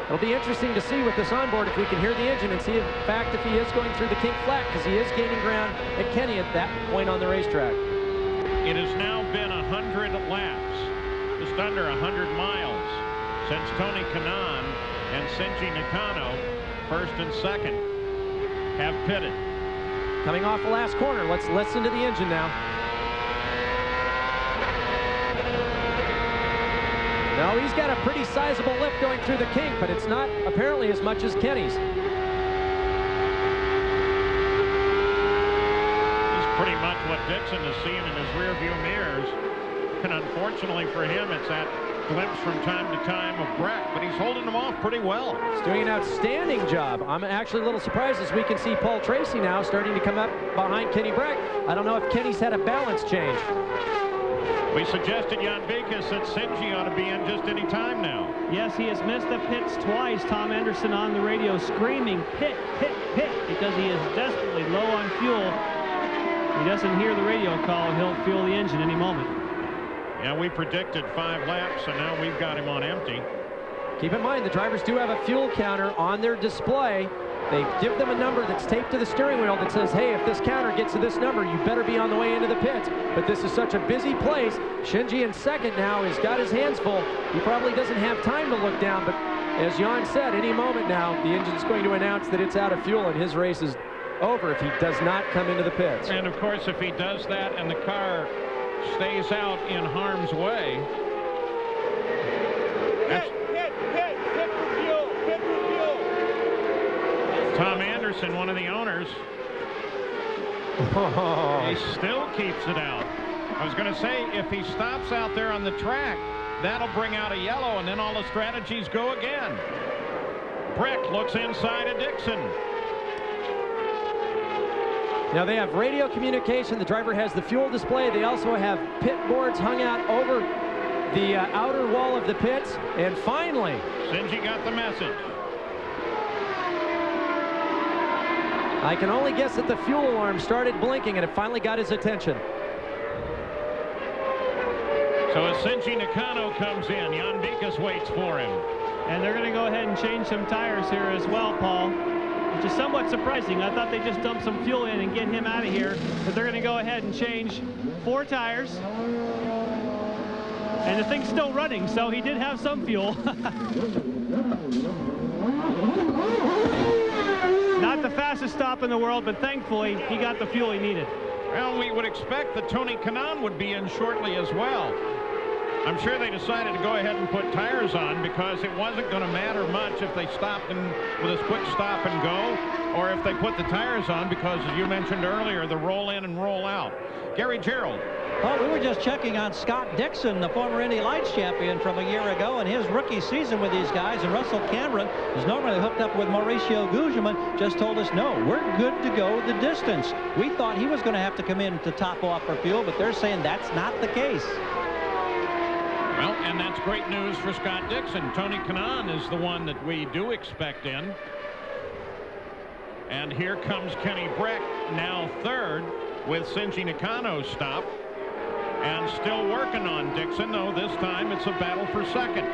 [SPEAKER 2] It'll be interesting to see with this onboard if we can hear the engine and see, in fact, if he is going through the kink flat, because he is gaining ground at Kenny at that point on the racetrack.
[SPEAKER 1] It has now been 100 laps, just under 100 miles, since Tony Kanaan and Shinji Nakano, first and second, have pitted.
[SPEAKER 2] Coming off the last corner, let's listen to the engine now. No, he's got a pretty sizable lift going through the kink, but it's not apparently as much as Kenny's.
[SPEAKER 1] This is pretty much what Dixon is seeing in his rearview mirrors. And unfortunately for him, it's that glimpse from time to time of Breck, but he's holding them off pretty well.
[SPEAKER 2] He's doing an outstanding job. I'm actually a little surprised as we can see Paul Tracy now starting to come up behind Kenny Breck. I don't know if Kenny's had a balance change.
[SPEAKER 1] We suggested Jan Vikas that Shinji ought to be in just any time now.
[SPEAKER 4] Yes, he has missed the pits twice. Tom Anderson on the radio screaming, pit, pit, pit, because he is desperately low on fuel. He doesn't hear the radio call. He'll fuel the engine any moment.
[SPEAKER 1] Yeah, we predicted 5 laps, and now we've got him on empty.
[SPEAKER 2] Keep in mind, the drivers do have a fuel counter on their display. They give them a number that's taped to the steering wheel that says, hey, if this counter gets to this number, you better be on the way into the pits. But this is such a busy place. Shinji in second now has got his hands full. He probably doesn't have time to look down, but as Jan said, any moment now, the engine's going to announce that it's out of fuel and his race is over if he does not come into the pits.
[SPEAKER 1] And of course, if he does that and the car stays out in harm's way, that's Tom Anderson, one of the owners, he still keeps it out. I was going to say, if he stops out there on the track, that'll bring out a yellow, and then all the strategies go again. Breck looks inside of Dixon.
[SPEAKER 2] Now they have radio communication. The driver has the fuel display. They also have pit boards hung out over the outer wall of the pits. And finally,
[SPEAKER 1] Shinji got the message.
[SPEAKER 2] I can only guess that the fuel alarm started blinking and it finally got his attention.
[SPEAKER 1] So as Shinji Nakano comes in, Jan Vikas waits for him.
[SPEAKER 4] And they're going to go ahead and change some tires here as well, Paul, which is somewhat surprising. I thought they'd just dump some fuel in and get him out of here, but they're going to go ahead and change 4 tires. And the thing's still running, so he did have some fuel. Not the fastest stop in the world, but thankfully he got the fuel he needed.
[SPEAKER 1] Well, we would expect that Tony Kanaan would be in shortly as well. I'm sure they decided to go ahead and put tires on because it wasn't going to matter much if they stopped with a quick stop and go, or if they put the tires on because, as you mentioned earlier, the roll in and roll out. Gary Gerald.
[SPEAKER 3] Well, we were just checking on Scott Dixon, the former Indy Lights champion from a year ago, and his rookie season with these guys. And Russell Cameron is normally hooked up with Mauricio Gugelmin, just told us, no, we're good to go the distance. We thought he was going to have to come in to top off for fuel, but they're saying that's not the case.
[SPEAKER 1] Well, and that's great news for Scott Dixon. Tony Kanaan is the one that we do expect in. And here comes Kenny Breck, now third, with Shinji Nakano's stop. And still working on Dixon, though this time it's a battle for second.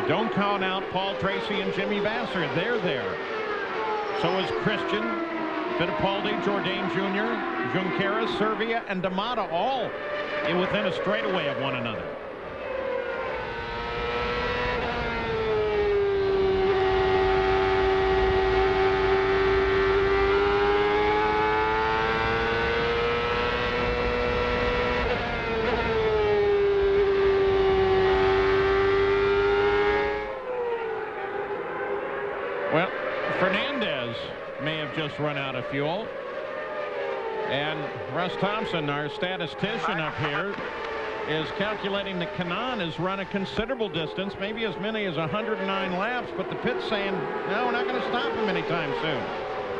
[SPEAKER 1] Don't count out Paul Tracy and Jimmy Vassar. They're there. So is Christian, Fittipaldi, Jourdain Jr., Junqueira, Servia, and D'Amata, all within a straightaway of one another. Well, Fernandez may have just run out of fuel. And Russ Thompson, our statistician up here, is calculating that Kanaan has run a considerable distance, maybe as many as 109 laps, but the pit's saying, no, we're not going to stop him anytime soon.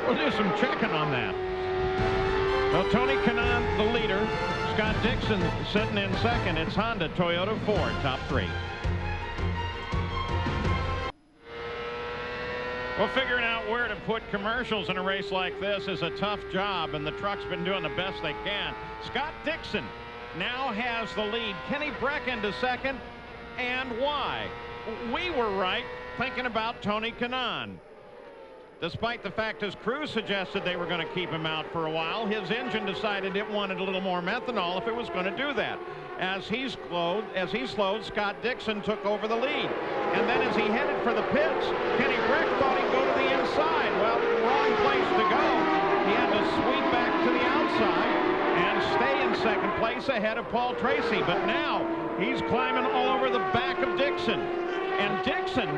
[SPEAKER 1] We'll do some checking on that. So Tony Kanaan, the leader. Scott Dixon sitting in second. It's Honda, Toyota, Ford, top three. Well, figuring out where to put commercials in a race like this is a tough job, and the truck's been doing the best they can. Scott Dixon now has the lead. Kenny Breck into second, and why? We were right thinking about Tony Kanaan. Despite the fact his crew suggested they were going to keep him out for a while, his engine decided it wanted a little more methanol if it was going to do that. As he slowed, Scott Dixon took over the lead. And then as he headed for the pits, Kenny Breck thought he'd go to the inside. Well, wrong place to go. He had to sweep back to the outside and stay in second place ahead of Paul Tracy. But now he's climbing all over the back of Dixon. And Dixon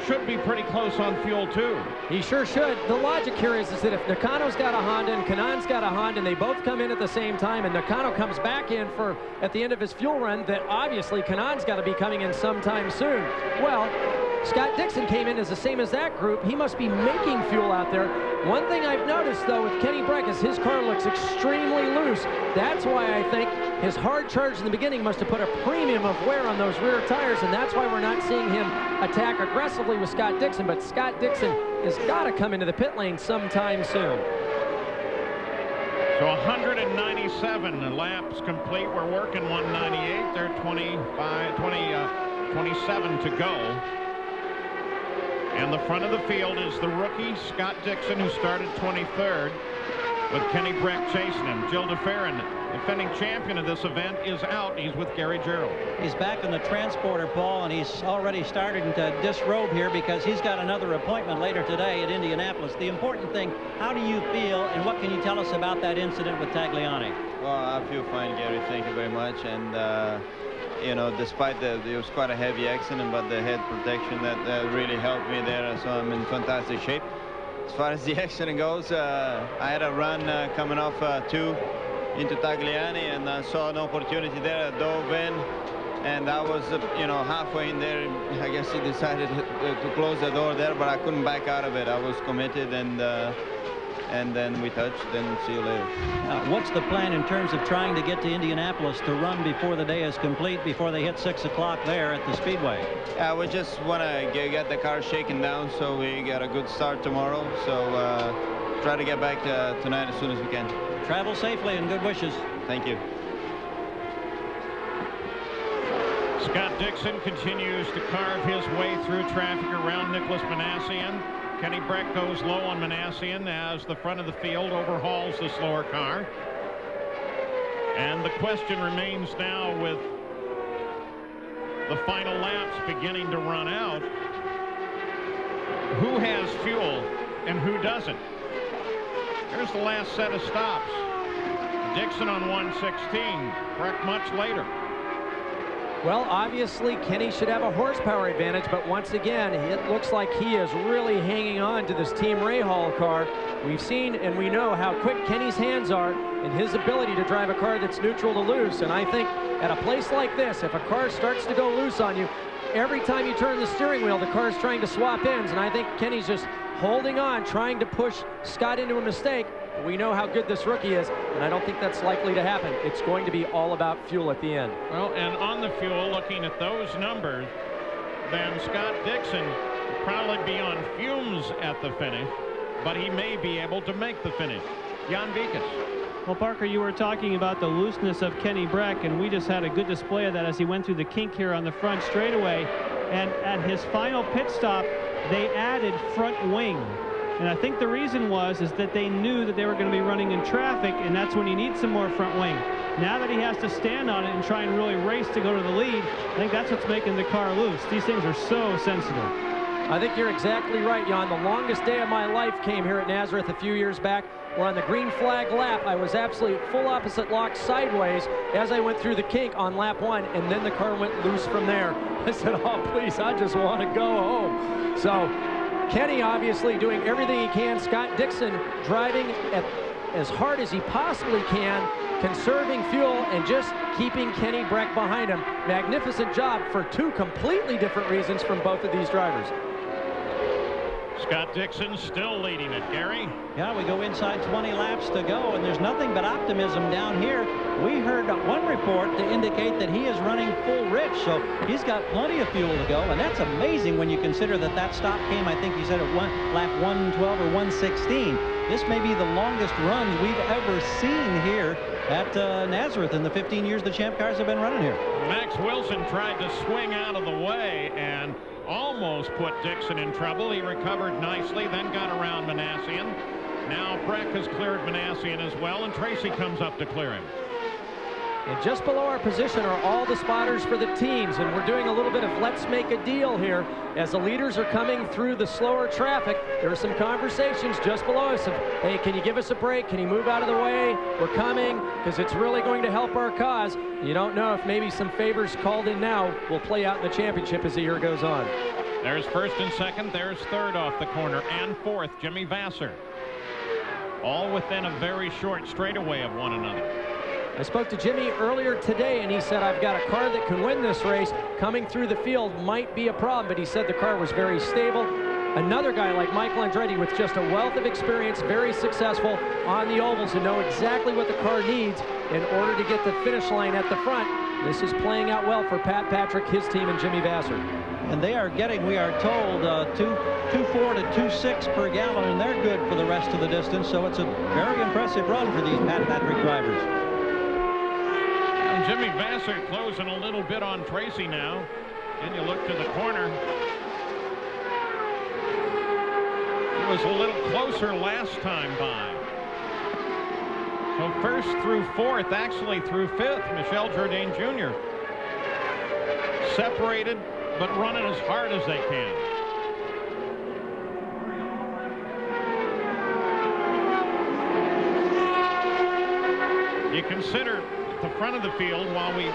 [SPEAKER 1] should be pretty close on fuel too.
[SPEAKER 2] He sure should. The logic here is that if Nakano's got a Honda and Kanaan's got a Honda and they both come in at the same time and Nakano comes back in for at the end of his fuel run, that obviously Kanaan's got to be coming in sometime soon. Well, Scott Dixon came in as the same as that group. He must be making fuel out there. One thing I've noticed, though, with Kenny Breck is his car looks extremely loose. That's why I think his hard charge in the beginning must have put a premium of wear on those rear tires, and that's why we're not seeing him attack aggressively with Scott Dixon. But Scott Dixon has got to come into the pit lane sometime soon.
[SPEAKER 1] So 197 laps complete. We're working 198. There are 27 to go. And the front of the field is the rookie, Scott Dixon, who started 23rd, with Kenny Breck chasing him. Jill DeFerrin, defending champion of this event, is out. He's with Gary Gerald.
[SPEAKER 3] He's back in the transporter, Paul, and he's already started to disrobe here because he's got another appointment later today at Indianapolis. The important thing, how do you feel, and what can you tell us about that incident with Tagliani?
[SPEAKER 11] Well, I feel fine, Gary. Thank you very much. And you know, despite it was quite a heavy accident, but the head protection that really helped me there, so I'm in fantastic shape. As far as the accident goes, I had a run coming off 2 into Tagliani, and I saw an opportunity there. I dove in, and I was, you know, halfway in there. I guess he decided to close the door there, but I couldn't back out of it. I was committed, and then we touched, and see you later.
[SPEAKER 3] What's the plan in terms of trying to get to Indianapolis to run before the day is complete, before they hit 6 o'clock there at the Speedway?
[SPEAKER 11] We just want to get the car shaken down so we get a good start tomorrow. So try to get back tonight as soon as we can.
[SPEAKER 3] Travel safely and good wishes.
[SPEAKER 11] Thank you.
[SPEAKER 1] Scott Dixon continues to carve his way through traffic around Nicholas Manassian. Kenny Breck goes low on Manassian as the front of the field overhauls the slower car. And the question remains now, with the final laps beginning to run out, who has fuel and who doesn't? Here's the last set of stops. Dixon on 116, Breck much later.
[SPEAKER 2] Well, obviously, Kenny should have a horsepower advantage, but once again, it looks like he is really hanging on to this Team Rahal car. We've seen and we know how quick Kenny's hands are and his ability to drive a car that's neutral to loose. And I think at a place like this, if a car starts to go loose on you, every time you turn the steering wheel, the car's trying to swap ends. And I think Kenny's just holding on, trying to push Scott into a mistake. We know how good this rookie is, and I don't think that's likely to happen. It's going to be all about fuel at the end.
[SPEAKER 1] Well, and on the fuel, looking at those numbers, then Scott Dixon He'll probably be on fumes at the finish, but he may be able to make the finish. Jan Vikas.
[SPEAKER 4] Well, Parker, you were talking about the looseness of Kenny Breck, and we just had a good display of that as he went through the kink here on the front straightaway. And at his final pit stop, they added front wing. And I think the reason is that they knew that they were going to be running in traffic, and that's when you need some more front wing. Now that he has to stand on it and try and really race to go to the lead, I think that's what's making the car loose. These things are so sensitive.
[SPEAKER 2] I think you're exactly right, Jan. The longest day of my life came here at Nazareth a few years back. We're on the green flag lap. I was absolutely full opposite lock sideways as I went through the kink on lap 1, and then the car went loose from there. I said, oh, please, I just want to go home. So Kenny obviously doing everything he can. Scott Dixon driving as hard as he possibly can, conserving fuel and just keeping Kenny Breck behind him. Magnificent job for two completely different reasons from both of these drivers.
[SPEAKER 1] Scott Dixon still leading it, Gary.
[SPEAKER 3] Yeah, we go inside 20 laps to go, and there's nothing but optimism down here. We heard one report to indicate that he is running full rich, so he's got plenty of fuel to go, and that's amazing when you consider that that stop came, I think you said, at lap 112 or 116. This may be the longest runs we've ever seen here at Nazareth in the 15 years the Champ cars have been running here.
[SPEAKER 1] Max Wilson tried to swing out of the way and almost put Dixon in trouble. He recovered nicely, then got around Manassian. Now Breck has cleared Manassian as well, and Tracy comes up to clear him.
[SPEAKER 2] And just below our position are all the spotters for the teams, and we're doing a little bit of let's make a deal here. As the leaders are coming through the slower traffic, there are some conversations just below us of, hey, can you give us a break? Can you move out of the way? We're coming, because it's really going to help our cause. You don't know if maybe some favors called in now will play out in the championship as the year goes on.
[SPEAKER 1] There's first and second. There's third off the corner, and fourth, Jimmy Vasser. All within a very short straightaway of one another.
[SPEAKER 2] I spoke to Jimmy earlier today, and he said, I've got a car that can win this race. Coming through the field might be a problem, but he said the car was very stable. Another guy like Michael Andretti with just a wealth of experience, very successful on the ovals, and know exactly what the car needs in order to get the finish line at the front. This is playing out well for Pat Patrick, his team, and Jimmy Vasser.
[SPEAKER 3] And they are getting, we are told, 2.4 to 2.6 per gallon, and they're good for the rest of the distance, so it's a very impressive run for these Pat Patrick drivers.
[SPEAKER 1] And Jimmy Vasser closing a little bit on Tracy now. And you look to the corner. He was a little closer last time by. So first through fourth, actually through fifth, Michel Jourdain Jr. separated, but running as hard as they can. You consider the front of the field while we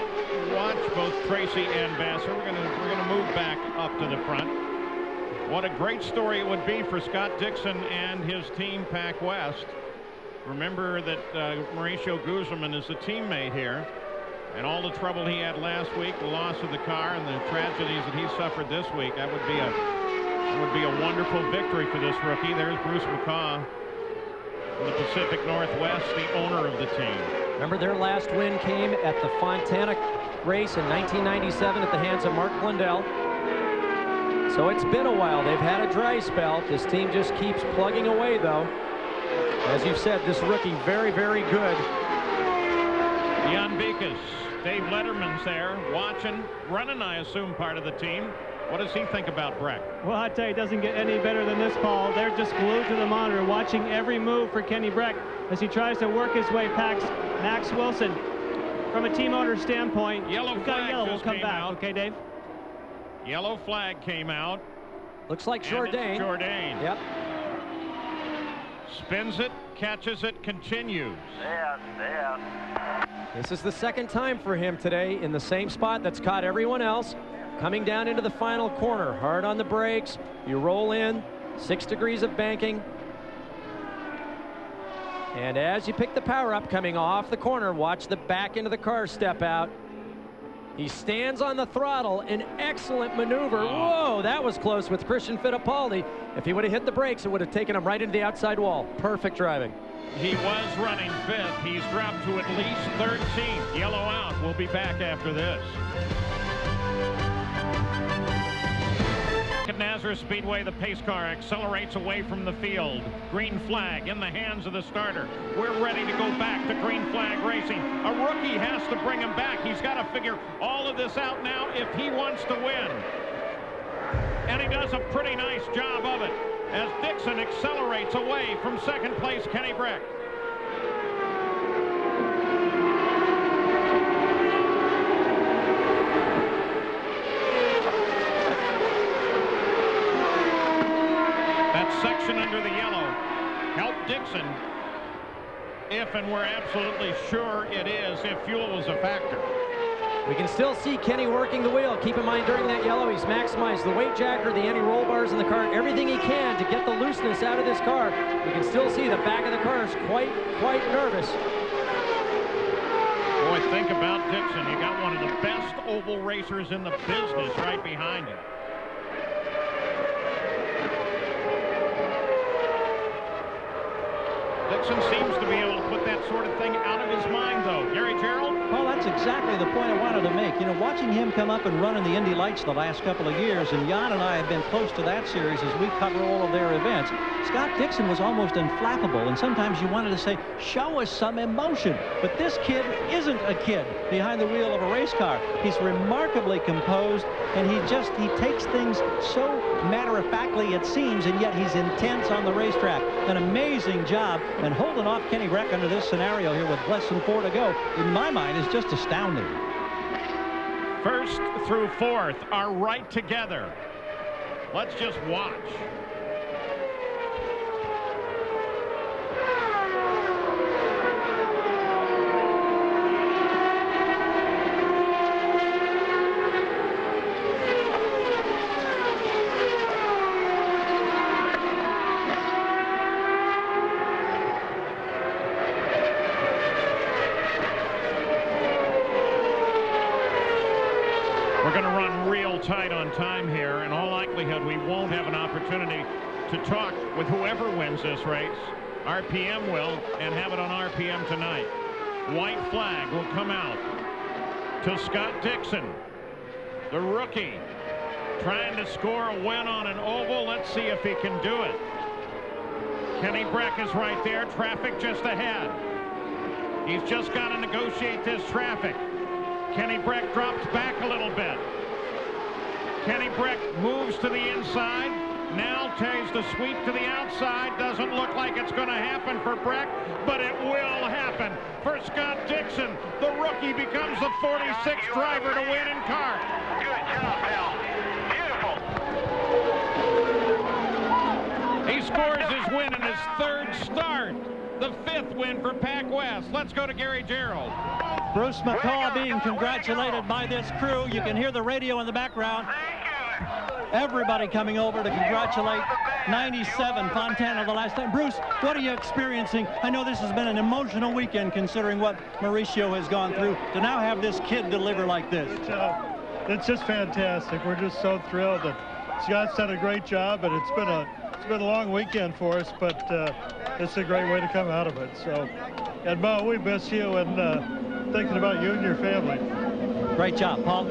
[SPEAKER 1] watch both Tracy and Vasser. We're gonna move back up to the front. What a great story it would be for Scott Dixon and his team Pac West. Remember that Mauricio Guzman is a teammate here, and all the trouble he had last week, the loss of the car and the tragedies that he suffered this week, that would be a wonderful victory for this rookie. There's Bruce McCaw from the Pacific Northwest, the owner of the team.
[SPEAKER 2] Remember, their last win came at the Fontana race in 1997 at the hands of Mark Blundell. So it's been a while. They've had a dry spell. This team just keeps plugging away, though. As you've said, this rookie very, very good.
[SPEAKER 1] Jan Vikas, Dave Letterman's there, watching, running, I assume, part of the team. What does he think about Breck?
[SPEAKER 4] Well, I tell you, it doesn't get any better than this, Paul. They're just glued to the monitor, watching every move for Kenny Breck as he tries to work his way past Max Wilson. From a team owner standpoint,
[SPEAKER 1] yellow flag
[SPEAKER 4] we'll come back.
[SPEAKER 1] Out.
[SPEAKER 4] Okay, Dave?
[SPEAKER 1] Yellow flag came out.
[SPEAKER 2] Looks like Jourdain.
[SPEAKER 1] Jourdain.
[SPEAKER 2] Yep.
[SPEAKER 1] Spins it, catches it, continues.
[SPEAKER 6] Yeah.
[SPEAKER 2] This is the second time for him today in the same spot that's caught everyone else. Coming down into the final corner, hard on the brakes. You roll in, 6 degrees of banking. And as you pick the power up coming off the corner, watch the back end of the car step out. He stands on the throttle, an excellent maneuver. Whoa, that was close with Christian Fittipaldi. If he would have hit the brakes, it would have taken him right into the outside wall. Perfect driving.
[SPEAKER 1] He was running fifth. He's dropped to at least 13th. Yellow out. We'll be back after this. Back at Nazareth Speedway, the pace car accelerates away from the field. Green flag in the hands of the starter. We're ready to go back to green flag racing. A rookie has to bring him back. He's got to figure all of this out now if he wants to win. And he does a pretty nice job of it as Dixon accelerates away from second place Kenny Breck. Section under the yellow helped Dixon, if and we're absolutely sure it is, if fuel was a factor.
[SPEAKER 2] We can still see Kenny working the wheel. Keep in mind, during that yellow, he's maximized the weight jacker, the anti-roll bars in the car, everything he can to get the looseness out of this car. We can still see the back of the car is quite nervous.
[SPEAKER 1] Boy, think about Dixon. You got one of the best oval racers in the business right behind him. Dixon seems to be able to put that sort of thing out of his mind, though. Gary Gerald?
[SPEAKER 3] Well, that's exactly the point I wanted to make. You know, watching him come up and run in the Indy Lights the last couple of years, and Jan and I have been close to that series as we cover all of their events. Scott Dixon was almost unflappable, and sometimes you wanted to say, show us some emotion. But this kid isn't a kid behind the wheel of a race car. He's remarkably composed, and he takes things so matter-of-factly, it seems, and yet he's intense on the racetrack. An amazing job, and holding off Kenny Breck under this scenario here with less than 4 to go, in my mind, is just astounding.
[SPEAKER 1] First through fourth are right together. Let's just watch. We're going to run real tight on time here. In all likelihood, we won't have an opportunity to talk with whoever wins this race. RPM will, and have it on RPM tonight. White flag will come out to Scott Dixon, the rookie, trying to score a win on an oval. Let's see if he can do it. Kenny Breck is right there. Traffic just ahead. He's just got to negotiate this traffic. Kenny Breck drops back a little bit. Kenny Breck moves to the inside. Now tries to sweep to the outside. Doesn't look like it's going to happen for Breck, but it will happen for Scott Dixon. The rookie becomes the 46th driver to win in kart.
[SPEAKER 6] Good job, pal. Beautiful.
[SPEAKER 1] He scores his win in his third start. The 5th win for Pac West. Let's go to Gary Gerald.
[SPEAKER 3] Bruce McCall being congratulated by this crew. You can hear the radio in the background. Everybody coming over to congratulate 97 Fontana the last time. Bruce, what are you experiencing? I know this has been an emotional weekend considering what Mauricio has gone through. To now have this kid deliver like this.
[SPEAKER 10] It's just fantastic. We're just so thrilled that Scott's done a great job, and it's been a long weekend for us, but it's a great way to come out of it. So, and Mo, we miss you, and thinking about you and your family.
[SPEAKER 3] Great job, Paul.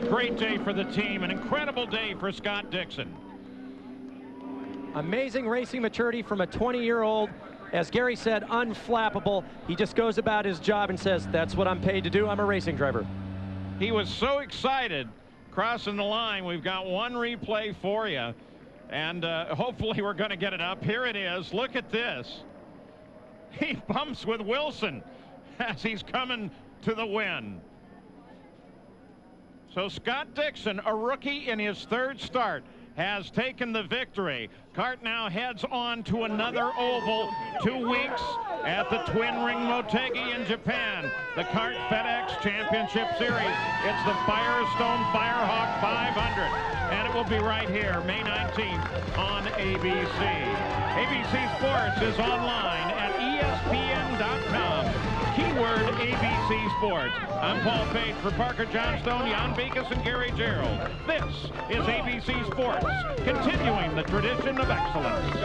[SPEAKER 1] Great day for the team. An incredible day for Scott Dixon.
[SPEAKER 2] Amazing racing maturity from a 20-year-old. As Gary said, unflappable. He just goes about his job and says, that's what I'm paid to do. I'm a racing driver.
[SPEAKER 1] He was so excited crossing the line. We've got one replay for you, and hopefully we're going to get it up. Here it is. Look at this. He bumps with Wilson as he's coming to the win. So Scott Dixon, a rookie in his third start, has taken the victory. Kart now heads on to another oval 2 weeks at the Twin Ring Motegi in Japan. The Kart FedEx Championship Series. It's the Firestone Firehawk 500. And it will be right here, May 19th on ABC. ABC Sports is online at ESPN.com. Keyword ABC Sports. I'm Paul Pate for Parker Johnstone, Jan Beekes, and Gary Gerald. This is ABC Sports, continuing the tradition of excellence.